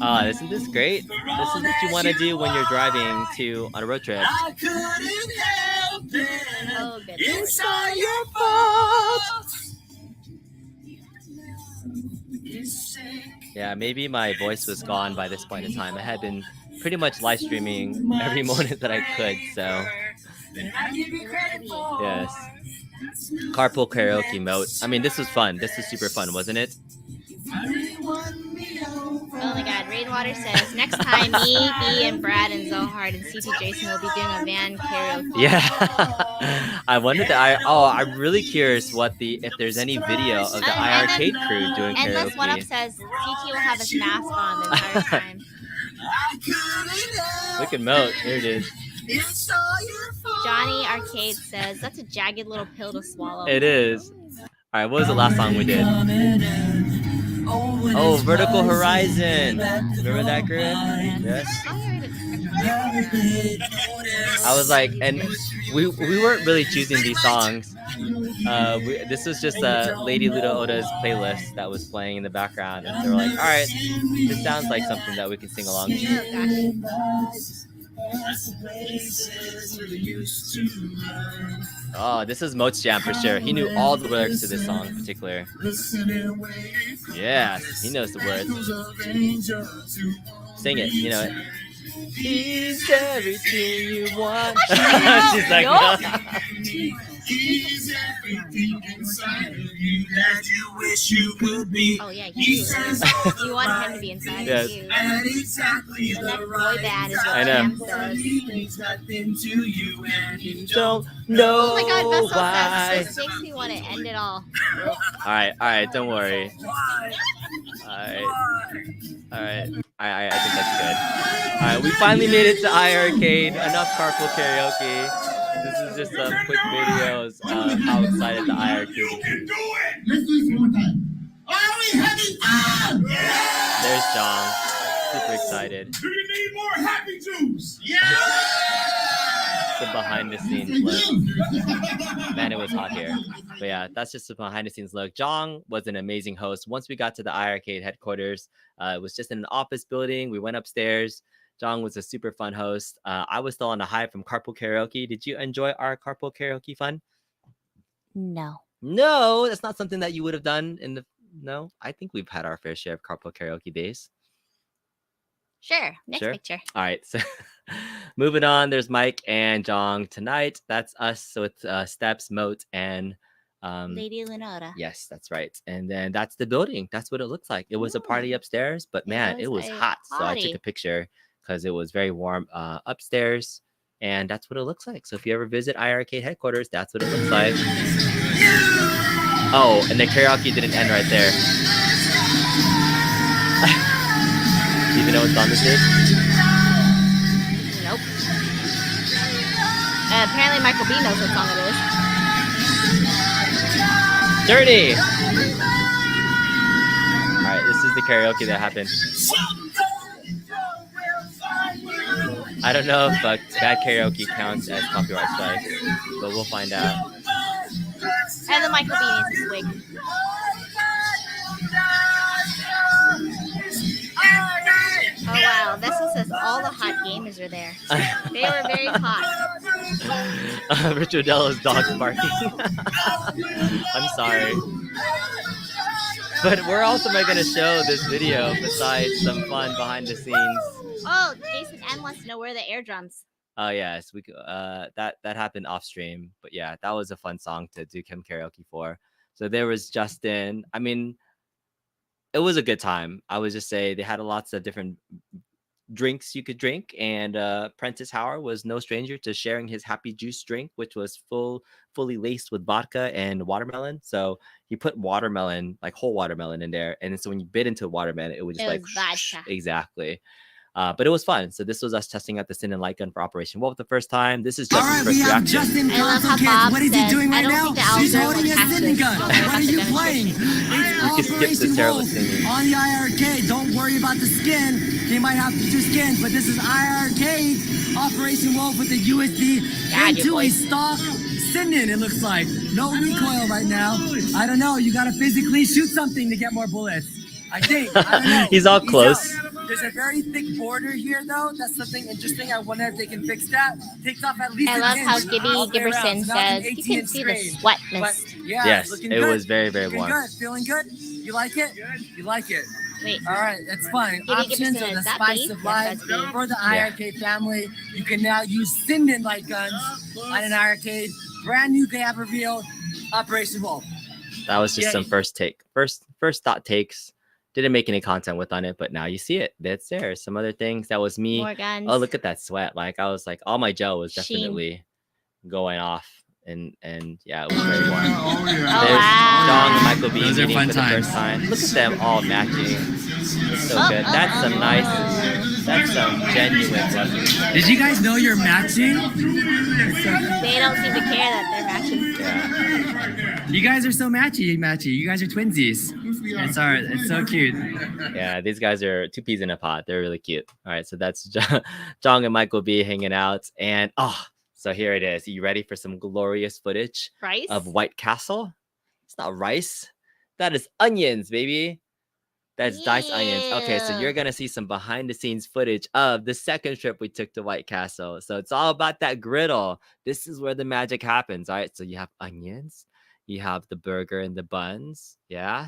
Oh, isn't this great? This is what you want to do when you're driving on a road trip. Oh, good. It's all your fault. Yeah, maybe my voice was gone by this point in time. I had been pretty much live streaming every moment that I could, so yes. Carpool karaoke mode. I mean, this was fun. This was super fun, wasn't it? Oh my god, Rainwater says, next time me, B, and Brad, and Zohard, and CT Jason will be doing a van karaoke. Yeah. I wonder I'm really curious if there's any video of the iArcade crew doing and karaoke. And One Up says, CT will have his mask on the entire time. Look at Moat. Here it is. Johnny Arcade says, that's a jagged little pill to swallow. It is. Alright, what was the last song we did? Oh, Vertical Horizon. Remember that group? Yes. I was like, and we weren't really choosing these songs. This was just Lady Luda Oda's playlist that was playing in the background, and they were like, all right, this sounds like something that we can sing along to. Oh, this is Moat's jam for sure. He knew all the lyrics to this song in particular. Yes, he knows the words. Sing it, you know it. He's everything you want. She's like, no. He's everything inside of you that you wish you could be. Oh yeah, He says all the you want him to be inside of you. At exactly And the that boy right band is what I know. Jam says. He means nothing to you and you Don't know Oh my god, Vessel why. says, this makes me want to end it all. Alright, don't worry. Why? Alright. I think that's good. Alright, we finally made it to iArcade. Enough carpool karaoke. This is just some quick videos of how excited the iArcade is. Let's do this one time. Are we having fun? Yeah! There's John. Super excited. Do you need more happy juice? Yeah! The behind the scenes look. Man, it was hot here. But yeah, that's just a behind the scenes look. Jong was an amazing host. Once we got to the iArcade headquarters, it was just in an office building. We went upstairs. Jong was a super fun host. I was still on a high from Carpool Karaoke. Did you enjoy our Carpool Karaoke fun? No. No, that's not something that you would have done in the... No, I think we've had our fair share of Carpool Karaoke days. Sure. Next Sure. picture. All right. So Moving on, there's Mike and Jong tonight. That's us. So it's Steps, Moat, and Lady Lenora. yes, that's right. And then that's the building. That's what it looks like. It was a party upstairs, but man, it was a hot. So I took party. a picture because it was very warm upstairs. And that's what it looks like. So if you ever visit IRK headquarters, that's what it looks like. Oh, and the karaoke didn't end right there. Do you even know what song this is? Nope. Apparently Michael B knows what song it is. Journey! Alright, this is the karaoke that happened. I don't know if bad karaoke counts as copyright strikes, but we'll find out. And then Michael B needs his wig. Oh wow, this one says all the hot gamers are there. They were very hot. Richard Della's dog's barking. I'm sorry. But where else am I going to show this video besides some fun behind the scenes? Oh, Jason N wants to know where the air drums. Oh yes, we that happened off stream, but yeah, that was a fun song to do Kim karaoke for. So there was Justin. I mean, it was a good time. I would just say they had lots of different drinks you could drink, and Prentice Howard was no stranger to sharing his happy juice drink, which was fully laced with vodka and watermelon. So he put watermelon, like whole watermelon, in there, and so when you bit into a watermelon, it would just vodka. Exactly. But it was fun. So this was us testing out the Sin and Light Gun for Operation Wolf the first time. This is All Justin's right, first we have reaction. Justin I love how Console Kids. Bob What is he says, doing I right don't now? think the She's algorithm holding a has sending to gun. show What are us you the playing? It's can skip the Operation Sarah Wolf singing. on the IRK. Don't worry about the skin. They might have to do skins, but this is IRK Operation Wolf with the USB God, into your a voice. stock sending. It looks like no recoil right now. I don't know. You got to physically shoot something to get more bullets. I think. I don't know. He's all close. There's a very thick border here, though. That's something interesting. I wonder if they can fix that. Takes off at least I an love how inch Gibby all the way around. Giberson So that's an says, you 18 can see the screen. sweat But mist. yeah, Yes, it's looking it good. was very, very Looking warm. good. Feeling good? You like it? You like it? Wait. All right, that's fine. Gibby Options Giberson, are the is that spice beef? of Yes, life that's beef. for the Yeah. IRK family. You can now use Sinden light guns on an arcade. Brand new they have revealed. Operation Wolf. That was just Yeah. some first thought takes. Didn't make any content with on it, but now you see it. That's there. Some other things. That was me. More guns. Oh, look at that sweat. Like I was like, all my gel was Sheen. definitely going off. And yeah, it was very warm. Oh, There's wow. John and Michael B Those are meeting fun for the times. first time. Look at them all matching. It's so Oh, good. oh, That's oh, some oh. nice. That's some genuine looking. Did you guys know you're matching? They don't seem to care that they're matching. Yeah. You guys are so matchy. You guys are twinsies. It's all right. It's so cute. Yeah, these guys are two peas in a pod. They're really cute. All right, so that's Jong and Michael B hanging out. And so here it is. Are you ready for some glorious footage Rice? of White Castle? It's not rice. That is onions, baby. That's diced onions. Okay, so Yeah. you're going to see some behind the scenes footage of the second trip we took to White Castle. So it's all about that griddle. This is where the magic happens. All right, so you have onions. You have the burger and the buns. Yeah.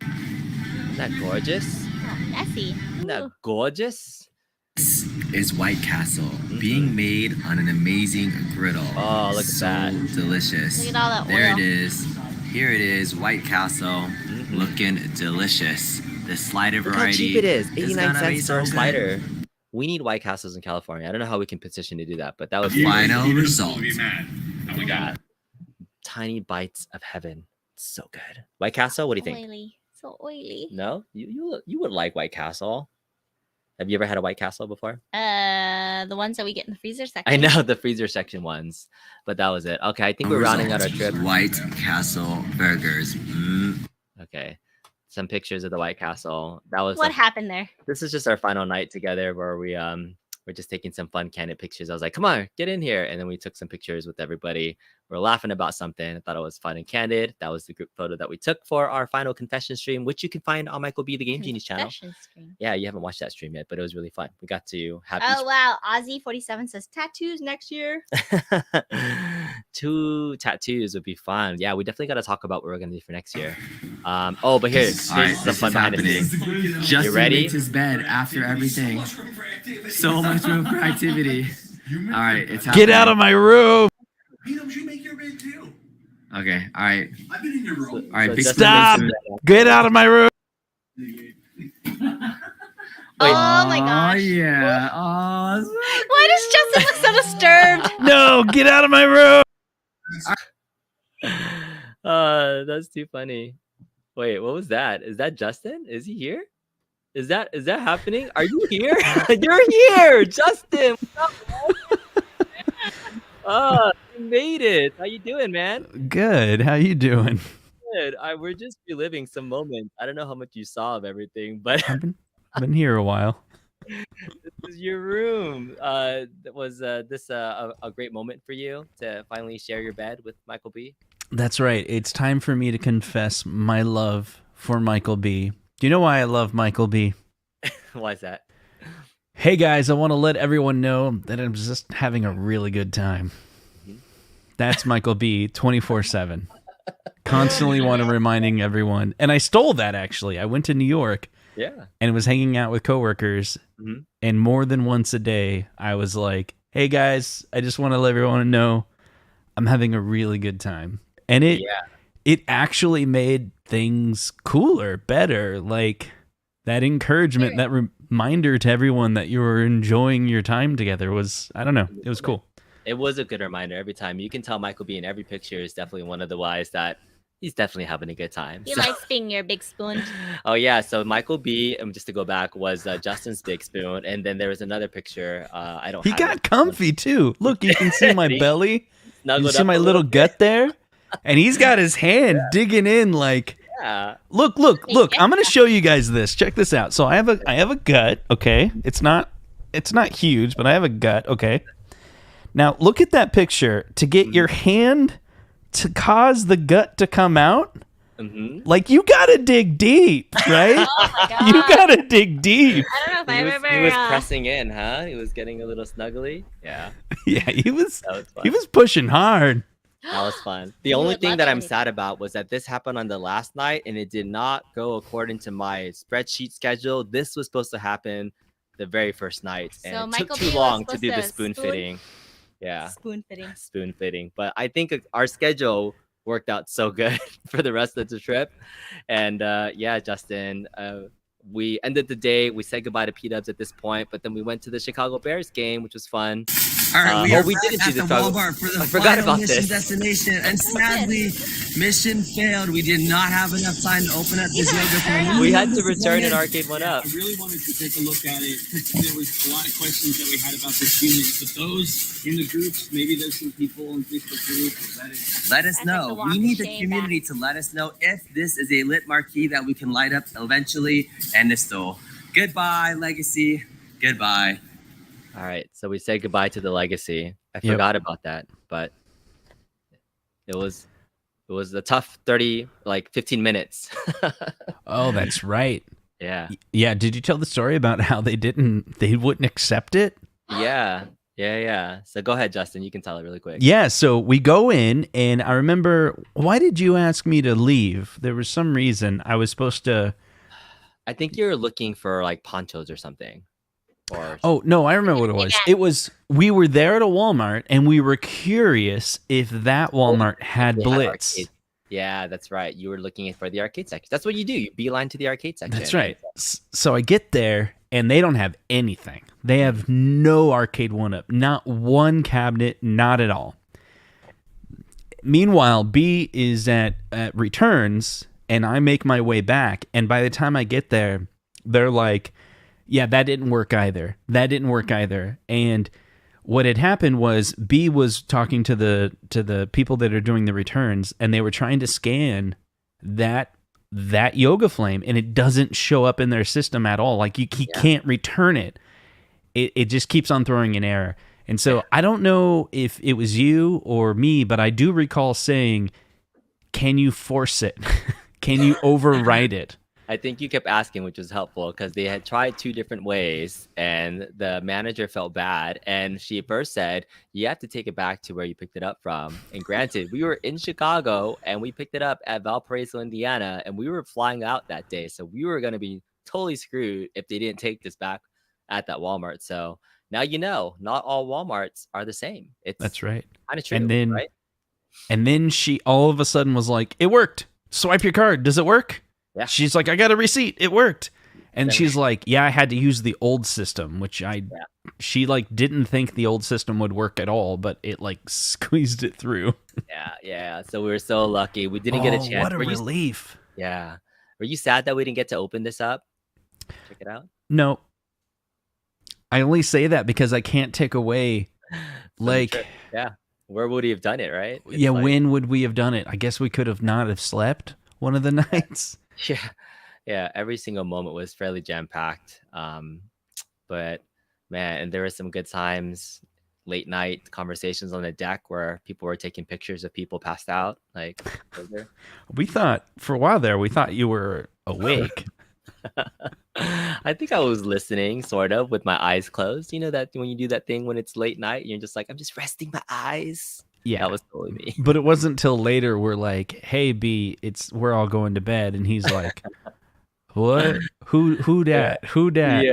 Isn't that gorgeous? Oh, messy. Isn't that Ooh. gorgeous? This is White Castle being made on an amazing griddle. Oh, look at so that. delicious. Look at all that There oil. it is. Here it is, White Castle, looking delicious. The slider Look how variety cheap it is. 89 gonna be cents for a so good. slider. We need White Castles in California. I don't know how we can petition to do that, but that would The be final result. Look at that. Tiny bites of heaven. So good. White Castle, what do you think? Oily. So oily. No? You would like White Castle. Have you ever had a White Castle before? The ones that we get in the freezer section. I know the freezer section ones, but that was it. Okay, I think we're rounding out our trip. White Castle burgers. Okay. Some pictures of the White Castle. That was What happened there? this is just our final night together where we're just taking some fun candid pictures. I was like, come on, get in here. And then we took some pictures with everybody. We're laughing about something. I thought it was fun and candid. That was the group photo that we took for our final confession stream, which you can find on Michael B, the Game Genius channel. Confession stream. Yeah, you haven't watched that stream yet, but it was really fun. We got to have Oh wow, Ozzy47 says tattoos next year. 2 tattoos would be fun. Yeah, we definitely got to talk about what we're going to do for next year. But here's All right, some this fun is behind the happening. scenes. Justin ready? makes his bed after everything. So much room for activity. All right, it's Get out of my room. Meetups, you make your bed too. Okay, all right. I've been in your room. All right, So big just Stop. Get out of my room. Oh my gosh. yeah. Oh, Why does Justin look so disturbed? No, get out of my room. That's too funny. Wait, what was that? Is that Justin? Is he here? Is that happening? Are you here? You're here, Justin. Oh, you made it. How you doing, man? Good. How you doing? Good. We're just reliving some moments. I don't know how much you saw of everything, but I've been here a while. this is your room. Was this a great moment for you to finally share your bed with Michael B? That's right. It's time for me to confess my love for Michael B. Do you know why I love Michael B? Why is that? Hey guys, I want to let everyone know that I'm just having a really good time. That's Michael B 24/7. Constantly want to reminding everyone. And I stole that actually. I went to New York. Yeah. And was hanging out with coworkers, and more than once a day, I was like, "Hey guys, I just want to let everyone know I'm having a really good time." And it actually made things cooler, better. Like that encouragement, that reminder to everyone that you were enjoying your time together was, I don't know, it was cool. It was a good reminder every time. You can tell Michael B in every picture is definitely one of the wise that he's definitely having a good time. He likes being your big spoon. Oh yeah, so Michael B, just to go back, was Justin's big spoon, and then there was another picture. I don't. He have got it. comfy too. Look, you can see my belly. You Snuggled see up my a little bit. gut there, and he's got his hand digging in like. Yeah. Look! I'm gonna show you guys this. Check this out. So I have a gut. Okay, it's not huge, but I have a gut. Okay. Now look at that picture. To get your hand to cause the gut to come out, like you gotta dig deep, right? Oh my god. You gotta dig deep. I don't know if I've ever. He was pressing in, huh? He was getting a little snuggly. Yeah. Yeah, he was fun. he was pushing hard. That was fun. The You only would thing love that it I'm when he- sad about was that this happened on the last night and it did not go according to my spreadsheet schedule. This was supposed to happen the very first night, and So it Michael took B too was long to supposed do the to spoon spoon- fitting. Yeah, Spoon fitting. spoon fitting. But I think our schedule worked out so good for the rest of the trip. And yeah, Justin, we ended the day. We said goodbye to P-Dubs at this point, but then we went to the Chicago Bears game, which was fun. All right, we are we back didn't at do the the Chicago- Walmart for the I forgot final about mission this. destination, and sadly, mission failed. We did not have enough time to open up this yoga floor. We had to return an arcade one up. I really wanted to take a look at it because there was a lot of questions that we had about this unit. But those in the groups, maybe there's some people in Facebook groups. Let us That's like know. the walk We of need the shame community to let us know if this is a lit marquee that we can light up eventually. And if so, goodbye, Legacy. Goodbye. All right, so we said goodbye to the legacy. I Yep. forgot about that, but it was a tough 15 minutes. Oh, that's right. Yeah. Yeah, did you tell the story about how they wouldn't accept it? Yeah. So go ahead, Justin. You can tell it really quick. Yeah, so we go in, and I remember, why did you ask me to leave? There was some reason I was supposed to. I think you're looking for like ponchos or something. Or Oh, no, I remember what it was. It was, we were there at a Walmart, and we were curious if that Walmart had they had Blitz. arcade. Yeah, that's right. You were looking for the arcade section. That's what you do. You beeline to the arcade section. That's right. So I get there, and they don't have anything. They have no arcade one-up, not one cabinet, not at all. Meanwhile, B is at returns, and I make my way back, and by the time I get there, they're like, yeah, that didn't work either. And what had happened was B was talking to the people that are doing the returns, and they were trying to scan that yoga flame, and it doesn't show up in their system at all. Like he can't return it. It just keeps on throwing an error. And so I don't know if it was you or me, but I do recall saying, can you force it? Can you override it? I think you kept asking, which was helpful because they had tried 2 different ways and the manager felt bad. And she first said, you have to take it back to where you picked it up from. And granted, we were in Chicago and we picked it up at Valparaiso, Indiana, and we were flying out that day. So we were going to be totally screwed if they didn't take this back at that Walmart. So now you know, not all Walmarts are the same. It's That's right. kind of true, right? And then she all of a sudden was like, "It worked. Swipe your card. Does it work?" Yeah. She's like, "I got a receipt. It worked." And Then- she's like, "Yeah, I had to use the old system," which she like didn't think the old system would work at all, but it like squeezed it through. Yeah. So we were so lucky. We didn't get a chance. What a relief. Yeah. Were you sad that we didn't get to open this up? Check it out. No. I only say that because I can't take away like where would he have done it, right? It's yeah, like- when would we have done it? I guess we could have not have slept one of the nights. Yeah, every single moment was fairly jam-packed. But man, and there were some good times, late night conversations on the deck where people were taking pictures of people passed out. Like, We thought for a while there, we thought you were awake. I think I was listening, sort of, with my eyes closed. You know that when you do that thing when it's late night, you're just like, I'm just resting my eyes. Yeah, that was totally me. But it wasn't until later we're like, "Hey, B, we're all going to bed," and he's like, "What? Who dat? Who dat?"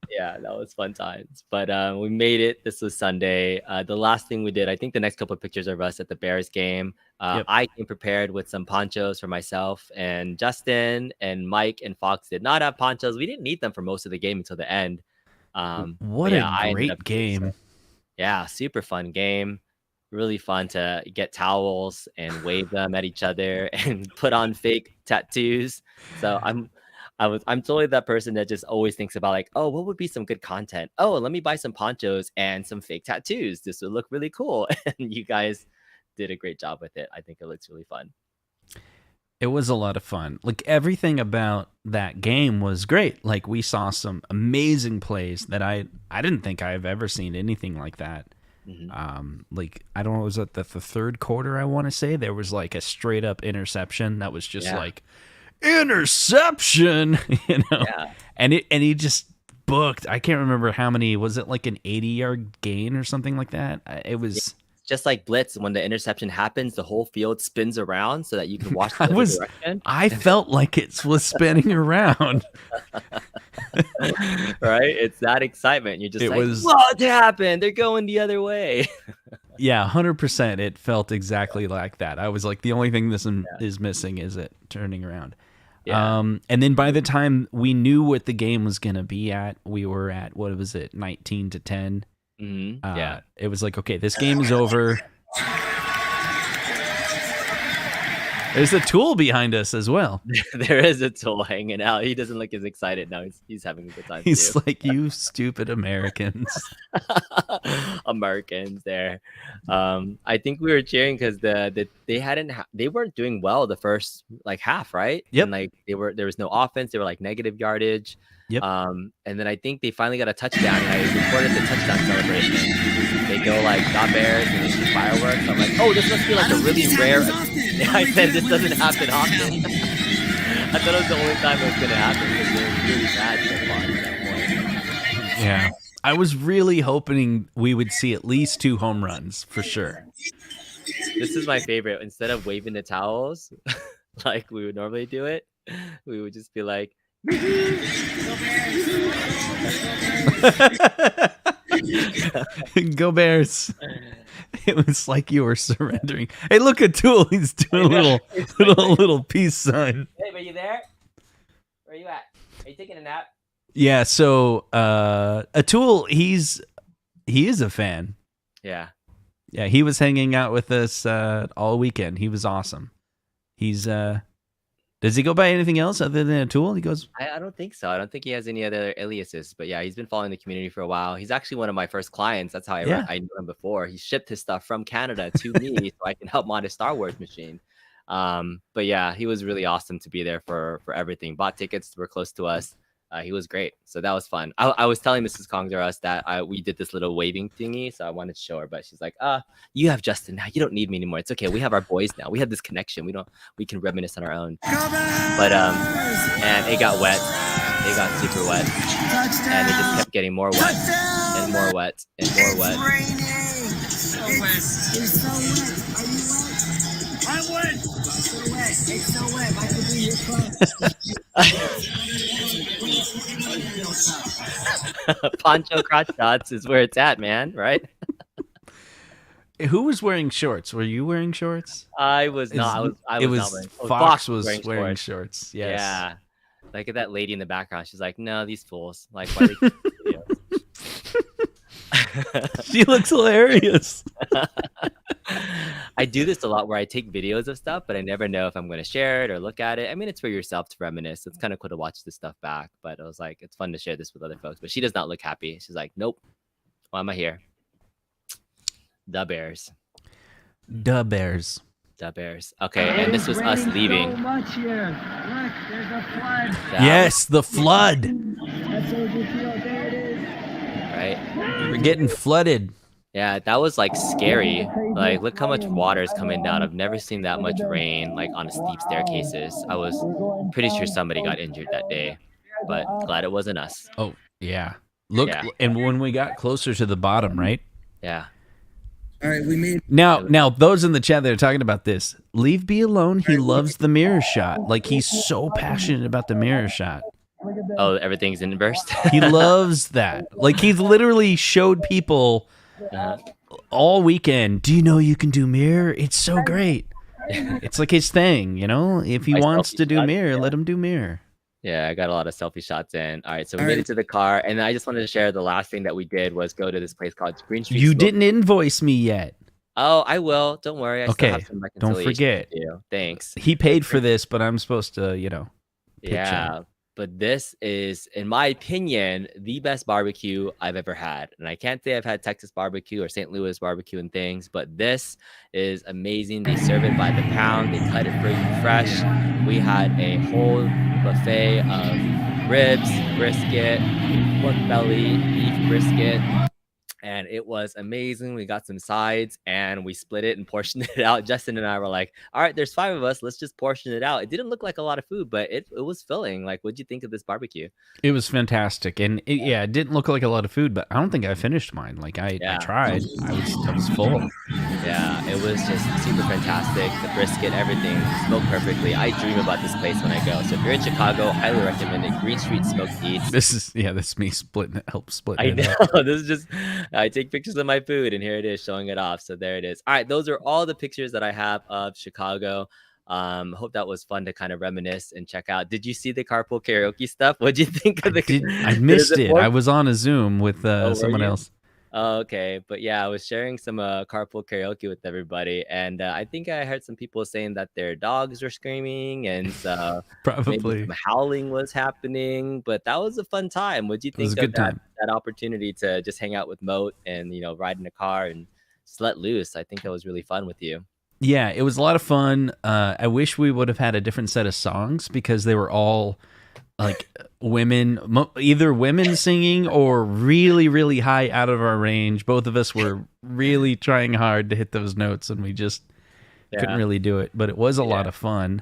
Yeah, that was fun times. But we made it. This was Sunday. The last thing we did, I think the next couple of pictures of us at the Bears game. I came prepared with some ponchos for myself, and Justin and Mike and Fox did not have ponchos. We didn't need them for most of the game until the end. What a great game. Yeah, super fun game. Really fun to get towels and wave them at each other and put on fake tattoos. So I'm totally that person that just always thinks about like, oh, what would be some good content? Oh, let me buy some ponchos and some fake tattoos. This would look really cool. And you guys did a great job with it. I think it looks really fun. It was a lot of fun. Like everything about that game was great. Like we saw some amazing plays that I didn't think I've ever seen anything like that. Like I don't know, was it the third quarter? I want to say there was like a straight up interception that was just like interception, you know. And he just booked. I can't remember how many. Was it like an 80-yard gain or something like that? It was just like blitz. When the interception happens, the whole field spins around so that you can watch the other direction. I felt like it was spinning around. Right? It's that excitement. You're just was, what happened? They're going the other way. Yeah, 100%. It felt exactly like that. I was like, the only thing this is missing is it turning around. And then by the time we knew what the game was going to be at, we were at, what was it, 19-10. It was like, okay, this game is over. There's a tool behind us as well. There is a tool hanging out. He doesn't look as excited now. He's having a good time. He's too. Like, you stupid Americans. Americans there. I think we were cheering because they weren't doing well the first like half, right? Yep. And like there was no offense. They were like negative yardage. Yep. And then I think they finally got a touchdown, and I recorded the touchdown celebration. They go like "God Bears" and they shoot fireworks. I'm like, oh, this must be like a really rare. I said this doesn't happen often. I thought it was the only time it was gonna happen because they were really bad so far at that point. Yeah, I was really hoping we would see at least 2 home runs for sure. This is my favorite. Instead of waving the towels like we would normally do it, we would just be like. Go Bears. It was like you were surrendering. Hey, look at Tool. He's doing a little peace sign. Hey, are you there? Where are you at? Are you taking a nap? Yeah, so Atul, he is a fan. Yeah. Yeah, he was hanging out with us all weekend. He was awesome. He's does he go by anything else other than Atul? He goes, I don't think so. I don't think he has any other aliases. But yeah, he's been following the community for a while. He's actually one of my first clients. That's how I knew him before. He shipped his stuff from Canada to me so I can help mod his Star Wars machine. But yeah, he was really awesome to be there for everything. Bought tickets, were close to us. He was great. So that was fun. I was telling Mrs. Kongzaras that we did this little waving thingy. So I wanted to show her, but she's like, you have Justin now. You don't need me anymore. It's okay. We have our boys now. We have this connection. We can reminisce on our own. But and it got wet. It got super wet. And it just kept getting more wet and more wet and more wet. It's so wet. It's so wet. Are you wet? I'm wet. It's so wet. It's so wet. I can do your clothes. Poncho crotch shots is where it's at, man. Right? Who was wearing shorts? Were you wearing shorts? I was not. I was not wearing. Fox was wearing shorts. Yes. Yeah. Like at that lady in the background, she's like, "No, these fools. Like, why are they videos?" She looks hilarious. I do this a lot where I take videos of stuff, but I never know if I'm going to share it or look at it. I mean, it's for yourself to reminisce. It's kind of cool to watch this stuff back, but I was like, it's fun to share this with other folks. But she does not look happy. She's like, "Nope. Why am I here?" The Bears. The Bears. The Bears. Okay, and this was us leaving. So much here. Look, there's a flood. Yes, the flood. That's so good. There it is. Right? We're getting flooded. Yeah, that was like scary. Like, look how much water is coming down. I've never seen that much rain like on steep staircases. I was pretty sure somebody got injured that day, but glad it wasn't us. Oh, yeah. Look, Yeah. and when we got closer to the bottom, right? Yeah. All right, we made. Now, those in the chat that are talking about this, leave B alone. He loves the mirror shot. Like, he's so passionate about the mirror shot. Oh, everything's inversed. He loves that. Like, he's literally showed people all weekend. Do you know you can do mirror? It's so great. It's like his thing, you know. If he My wants selfie to do shot, mirror, yeah. let him do mirror. Yeah, I got a lot of selfie shots in. All right, so we All made right. it to the car, and I just wanted to share the last thing that we did was go to this place called Green Street. You Smoke- didn't invoice me yet. Oh, I will. Don't worry. I Okay, still have some don't reconciliation forget. to do. Thanks. He paid for this, but I'm supposed to, pitch Yeah, in. but this is, in my opinion, the best barbecue I've ever had. And I can't say I've had Texas barbecue or St. Louis barbecue and things, but this is amazing. They serve it by the pound. They cut it for you fresh. We had a whole buffet of ribs, brisket, pork belly, beef brisket. And it was amazing. We got some sides and we split it and portioned it out. Justin and I were like, all right, there's 5 of us. Let's just portion it out. It didn't look like a lot of food, but it was filling. Like, what'd you think of this barbecue? It was fantastic, and it didn't look like a lot of food, but I don't think I finished mine. Like I tried, I was full. Yeah, it was just super fantastic. The brisket, everything smoked perfectly. I dream about this place when I go. So if you're in Chicago, highly recommend it. Green Street Smoked Eats. This is me splitting it, help split. I it know. up. This is just, I take pictures of my food and here it is showing it off. So there it is. All right. Those are all the pictures that I have of Chicago. Hope that was fun to kind of reminisce and check out. Did you see the Carpool Karaoke stuff? What'd you think of the I missed it. I was on a Zoom with were someone you? else. Oh, okay. But yeah, I was sharing some Carpool Karaoke with everybody. And I think I heard some people saying that their dogs were screaming and Probably. maybe some howling was happening. But that was a fun time. What'd you It was think a of good time. that opportunity to just hang out with Moat and, ride in a car and just let loose? I think that was really fun with you. Yeah, it was a lot of fun. I wish we would have had a different set of songs because they were all like women, either women singing or really, really high out of our range. Both of us were really trying hard to hit those notes, and we just couldn't really do it. But it was a lot of fun.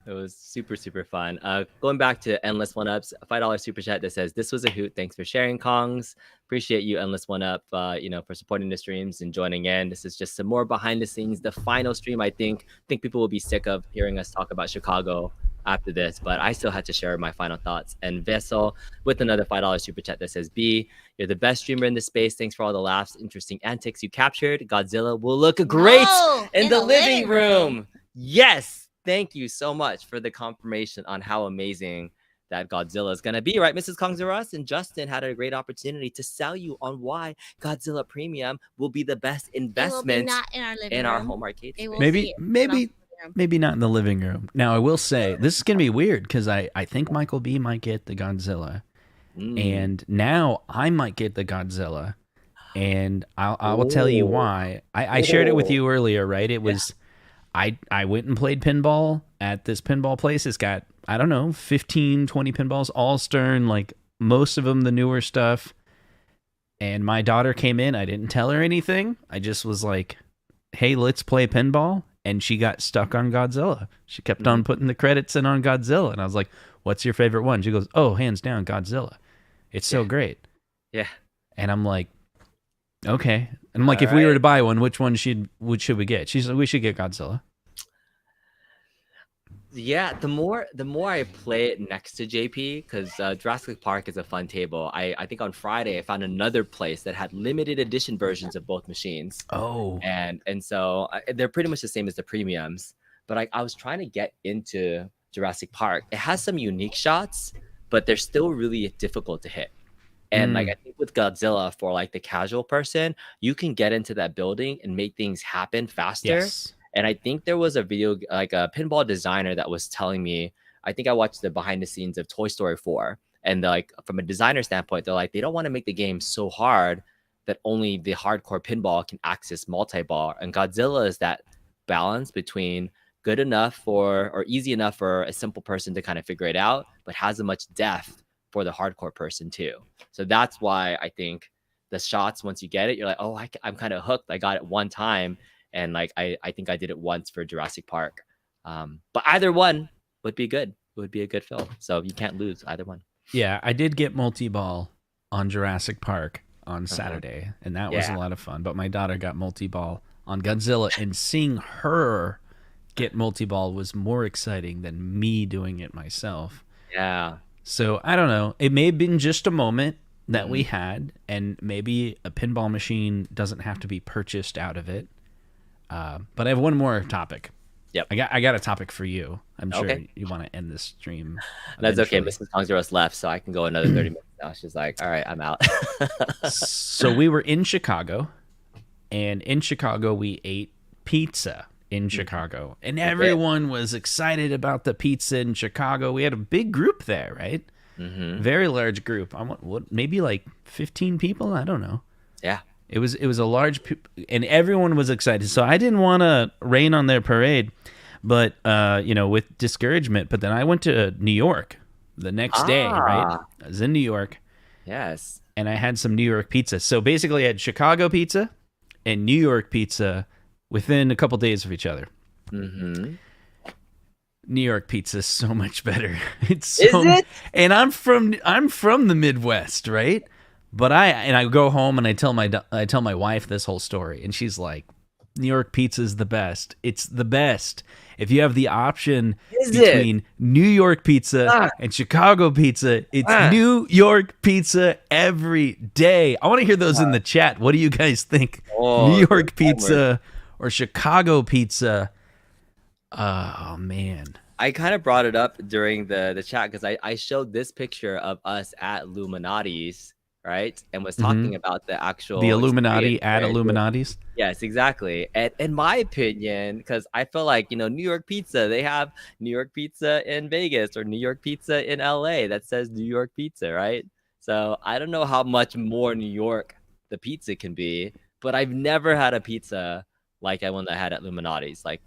It was super, super fun. Going back to Endless One Ups, a $5 super chat that says, "This was a hoot. Thanks for sharing, Kongs. Appreciate you, Endless One Up, for supporting the streams and joining in. This is just some more behind the scenes. The final stream, I think people will be sick of hearing us talk about Chicago after this, but I still had to share my final thoughts." And Vessel with another $5 super chat that says, "B, you're the best streamer in the space. Thanks for all the laughs, interesting antics you captured. Godzilla will look great in the living room." Yes. Thank you so much for the confirmation on how amazing that Godzilla is going to be, right, Mrs. Kongzaras? And Justin had a great opportunity to sell you on why Godzilla Premium will be the best investment not in our living in our room. home arcade space. Maybe not in the living room. Now, I will say, this is going to be weird because I think Michael B might get the Godzilla. And now I might get the Godzilla. And I will tell you why. I shared it with you earlier, right? It was... I went and played pinball at this pinball place. It's got, 15, 20 pinballs, all Stern, like most of them the newer stuff. And my daughter came in. I didn't tell her anything. I just was like, hey, let's play pinball. And she got stuck on Godzilla. She kept on putting the credits in on Godzilla. And I was like, what's your favorite one? She goes, oh, hands down, Godzilla. It's so great. Yeah. And I'm like, okay. And I'm like, if we were to buy one, which one should we get? She's like, we should get Godzilla. Yeah, the more I play it next to JP, because Jurassic Park is a fun table. I think on Friday I found another place that had limited edition versions of both machines, Oh. and so they're pretty much the same as the premiums. But I was trying to get into Jurassic Park. It has some unique shots, but they're still really difficult to hit. And like I think with Godzilla, for like the casual person, you can get into that building and make things happen faster. Yes. And I think there was a video, like a pinball designer that was telling me, I think I watched the behind the scenes of Toy Story 4. And like from a designer standpoint, they're like, they don't want to make the game so hard that only the hardcore pinball can access multi-ball. And Godzilla is that balance between good enough for, or easy enough for a simple person to kind of figure it out, but has a much depth for the hardcore person too. So that's why I think the shots, once you get it, you're like, oh, I'm kind of hooked. I got it one time. And like I think I did it once for Jurassic Park. But either one would be good. It would be a good film. So you can't lose either one. Yeah, I did get multi-ball on Jurassic Park on Saturday, and that was a lot of fun. But my daughter got multi-ball on Godzilla, and seeing her get multi-ball was more exciting than me doing it myself. Yeah. So I don't know. It may have been just a moment that we had, and maybe a pinball machine doesn't have to be purchased out of it. But I have one more topic. Yep. I got a topic for you. I'm sure Okay. you want to end this stream. That's okay. eventually. Mrs. Kongzeros left, so I can go another 30 minutes now. She's like, all right, I'm out. So we were in Chicago, and in Chicago we ate pizza in Chicago, and everyone was excited about the pizza in Chicago. We had a big group there, right? Very large group. Maybe like 15 people. I don't know. Yeah. It was a large, and everyone was excited. So I didn't want to rain on their parade, but with discouragement. But then I went to New York the next day. Right, I was in New York. Yes. And I had some New York pizza. So basically, I had Chicago pizza and New York pizza within a couple days of each other. New York pizza is so much better. Is it? And I'm from the Midwest, right? But I go home and I tell my wife this whole story, and she's like, New York pizza is the best. It's the best. If you have the option between New York pizza and Chicago pizza, it's New York pizza every day. I want to hear those in the chat. What do you guys think? New York pizza or Chicago pizza? Oh, man. I kind of brought it up during the chat because I showed this picture of us at Illuminati's, right? And was talking about the actual... The Illuminati at right? Illuminati's? Yes, exactly. And in my opinion, because I feel like, New York pizza, they have New York pizza in Vegas or New York pizza in LA that says New York pizza, right? So I don't know how much more New York the pizza can be, but I've never had a pizza like I one that I had at Illuminati's, like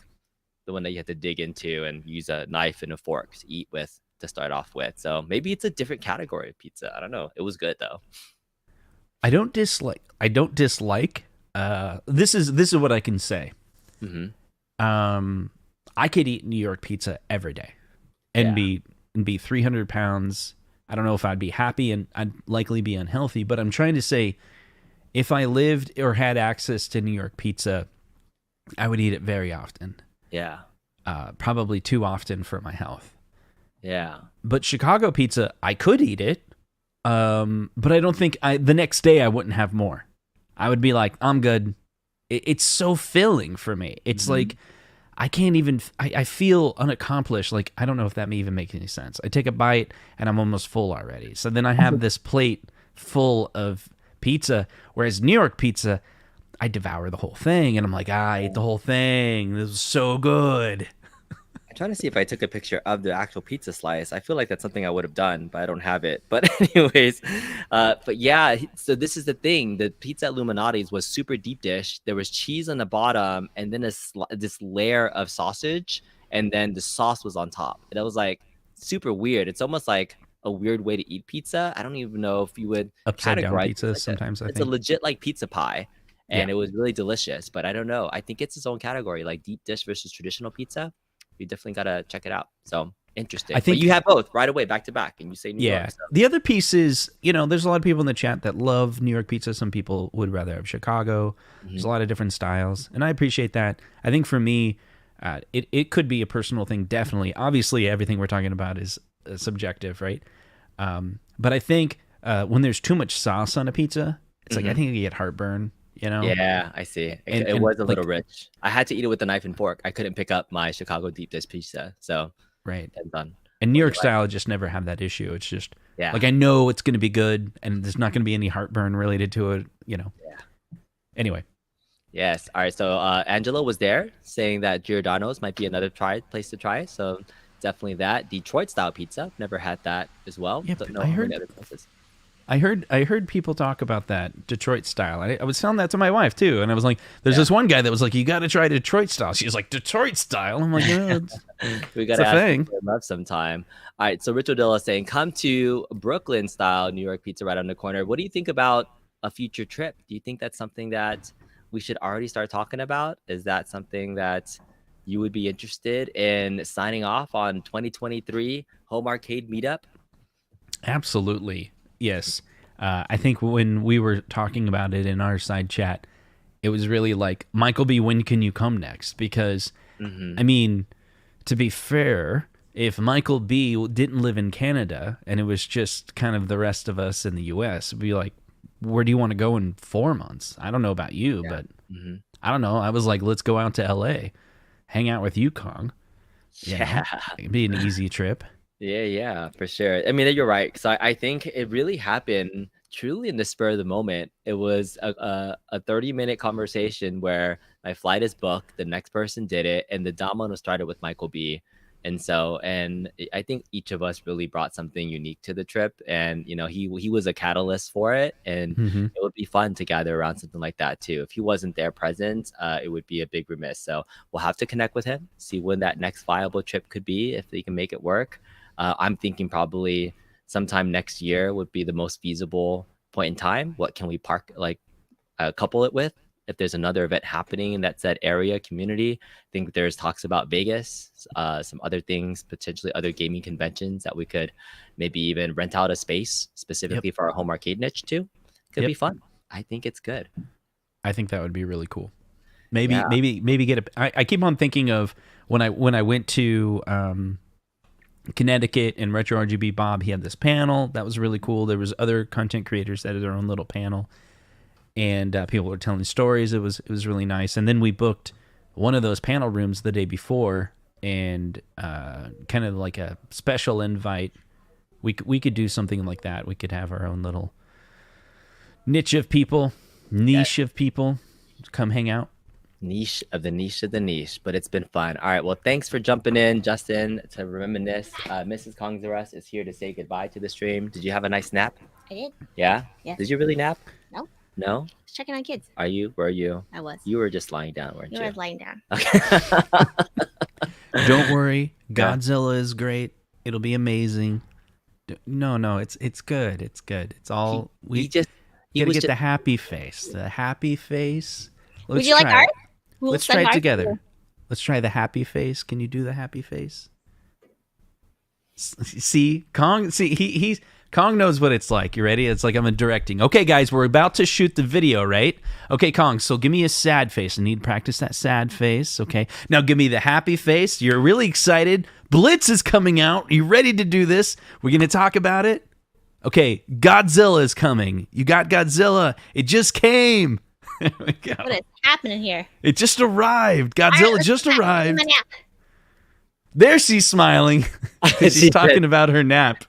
the one that you have to dig into and use a knife and a fork to eat with to start off with. So maybe it's a different category of pizza. I don't know. It was good though. I don't dislike. This is what I can say. I could eat New York pizza every day and be 300 pounds. I don't know if I'd be happy, and I'd likely be unhealthy, but I'm trying to say, if I lived or had access to New York pizza, I would eat it very often. Yeah. Probably too often for my health. Yeah. But Chicago pizza, I could eat it. But I don't think the next day I wouldn't have more. I would be like, I'm good. It's so filling for me. It's like, I can't even, I feel unaccomplished. Like, I don't know if that may even make any sense. I take a bite and I'm almost full already. So then I have this plate full of pizza, whereas New York pizza, I devour the whole thing, and I'm like, I ate the whole thing. This is so good. I'm trying to see if I took a picture of the actual pizza slice. I feel like that's something I would have done, but I don't have it. But anyways, but yeah, so this is the thing. The pizza at Illuminati's was super deep dish. There was cheese on the bottom, and then this layer of sausage, and then the sauce was on top. And it was like super weird. It's almost like a weird way to eat pizza. I don't even know if you would upside down categorize pizza it like sometimes. that. I It's think a legit like pizza pie. And Yeah. it was really delicious, but I don't know. I think it's its own category, like deep dish versus traditional pizza. You definitely gotta check it out. So interesting. I think- but you have both right away, back to back, and you say New Yeah. York. So. The other piece is, there's a lot of people in the chat that love New York pizza. Some people would rather have Chicago. There's a lot of different styles, and I appreciate that. I think for me, It could be a personal thing, definitely. Obviously, everything we're talking about is subjective, right? But I think when there's too much sauce on a pizza, it's like I think you get heartburn. You know? Yeah, I see. It was a little rich. I had to eat it with a knife and fork. I couldn't pick up my Chicago deep dish pizza, so right. Done. And New York style just never have that issue. It's just like I know it's going to be good, and there's not going to be any heartburn related to it. You know. Yeah. Anyway. Yes. All right. So Angela was there saying that Giordano's might be another place to try. So definitely that Detroit style pizza. Never had that as well. Yeah, Don't know I heard. other places. I heard people talk about that Detroit style. I was telling that to my wife too, and I was like, "There's this one guy that was like, you got to try Detroit style." She's like, "Detroit style." I'm like, "Yeah, we got to ask love sometime." All right. So Rich Odilla saying, "Come to Brooklyn style New York pizza right on the corner." What do you think about a future trip? Do you think that's something that we should already start talking about? Is that something that you would be interested in signing off on 2023 Home Arcade Meetup? Absolutely. Yes. I think when we were talking about it in our side chat, it was really like, Michael B., when can you come next? Because, I mean, to be fair, if Michael B. didn't live in Canada and it was just kind of the rest of us in the U.S., it'd be like, where do you want to go in 4 months? I don't know about you, but I don't know. I was like, let's go out to L.A., hang out with you, Kong. You know? It'd be an easy trip. Yeah, for sure. I mean, you're right. So I think it really happened truly in the spur of the moment. It was a 30-minute conversation where my flight is booked, the next person did it, and the domino started with Michael B. And I think each of us really brought something unique to the trip, and he was a catalyst for it, and it would be fun to gather around something like that too. If he wasn't there present, it would be a big remiss. So we'll have to connect with him, see when that next viable trip could be, if they can make it work. I'm thinking probably sometime next year would be the most feasible point in time. What can we couple it with? If there's another event happening in that said area community, I think there's talks about Vegas, some other things, potentially other gaming conventions that we could maybe even rent out a space specifically for our home arcade niche too. Could be fun. I think it's good. I think that would be really cool. Maybe get I keep on thinking of when I went to Connecticut and Retro RGB Bob, he had this panel that was really cool. There was other content creators that had their own little panel, and people were telling stories. It was really nice. And then we booked one of those panel rooms the day before, and kind of like a special invite. We could do something like that. We could have our own little niche of people come hang out. Niche of the niche, but it's been fun. All right, well, thanks for jumping in, Justin, to reminisce. Mrs. Kongzarus is here to say goodbye to the stream. Did you have a nice nap? I did. Yeah? Yes. Did you really nap? No. No? I was checking on kids. Are you? Were you? I was. You were just lying down, weren't you? You were lying down. Okay. Don't worry. Godzilla is great. It'll be amazing. No, it's good. It's good. It's all we gotta get the happy face. The happy face. Would you like art? Let's try it together. Let's try the happy face. Can you do the happy face? See, Kong. See, Kong knows what it's like. You ready? It's like I'm directing. Okay, guys, we're about to shoot the video, right? Okay, Kong. So give me a sad face. I need to practice that sad face. Okay. Now give me the happy face. You're really excited. Blitz is coming out. Are you ready to do this? We're gonna talk about it. Okay, Godzilla is coming. You got Godzilla. It just came. There we go. What is happening here? It just arrived. Godzilla just arrived. There she's smiling. She's talking about her nap.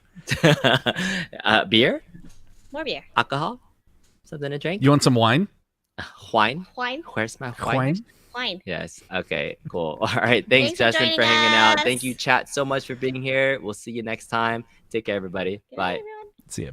Beer? More beer. Alcohol? Something to drink? You want some wine? Wine? Wine. Where's my wine? Wine. Yes. Okay, cool. All right. Thanks Justin, for hanging out. Thank you, chat, so much for being here. We'll see you next time. Take care, everybody. Bye. Everyone. See ya.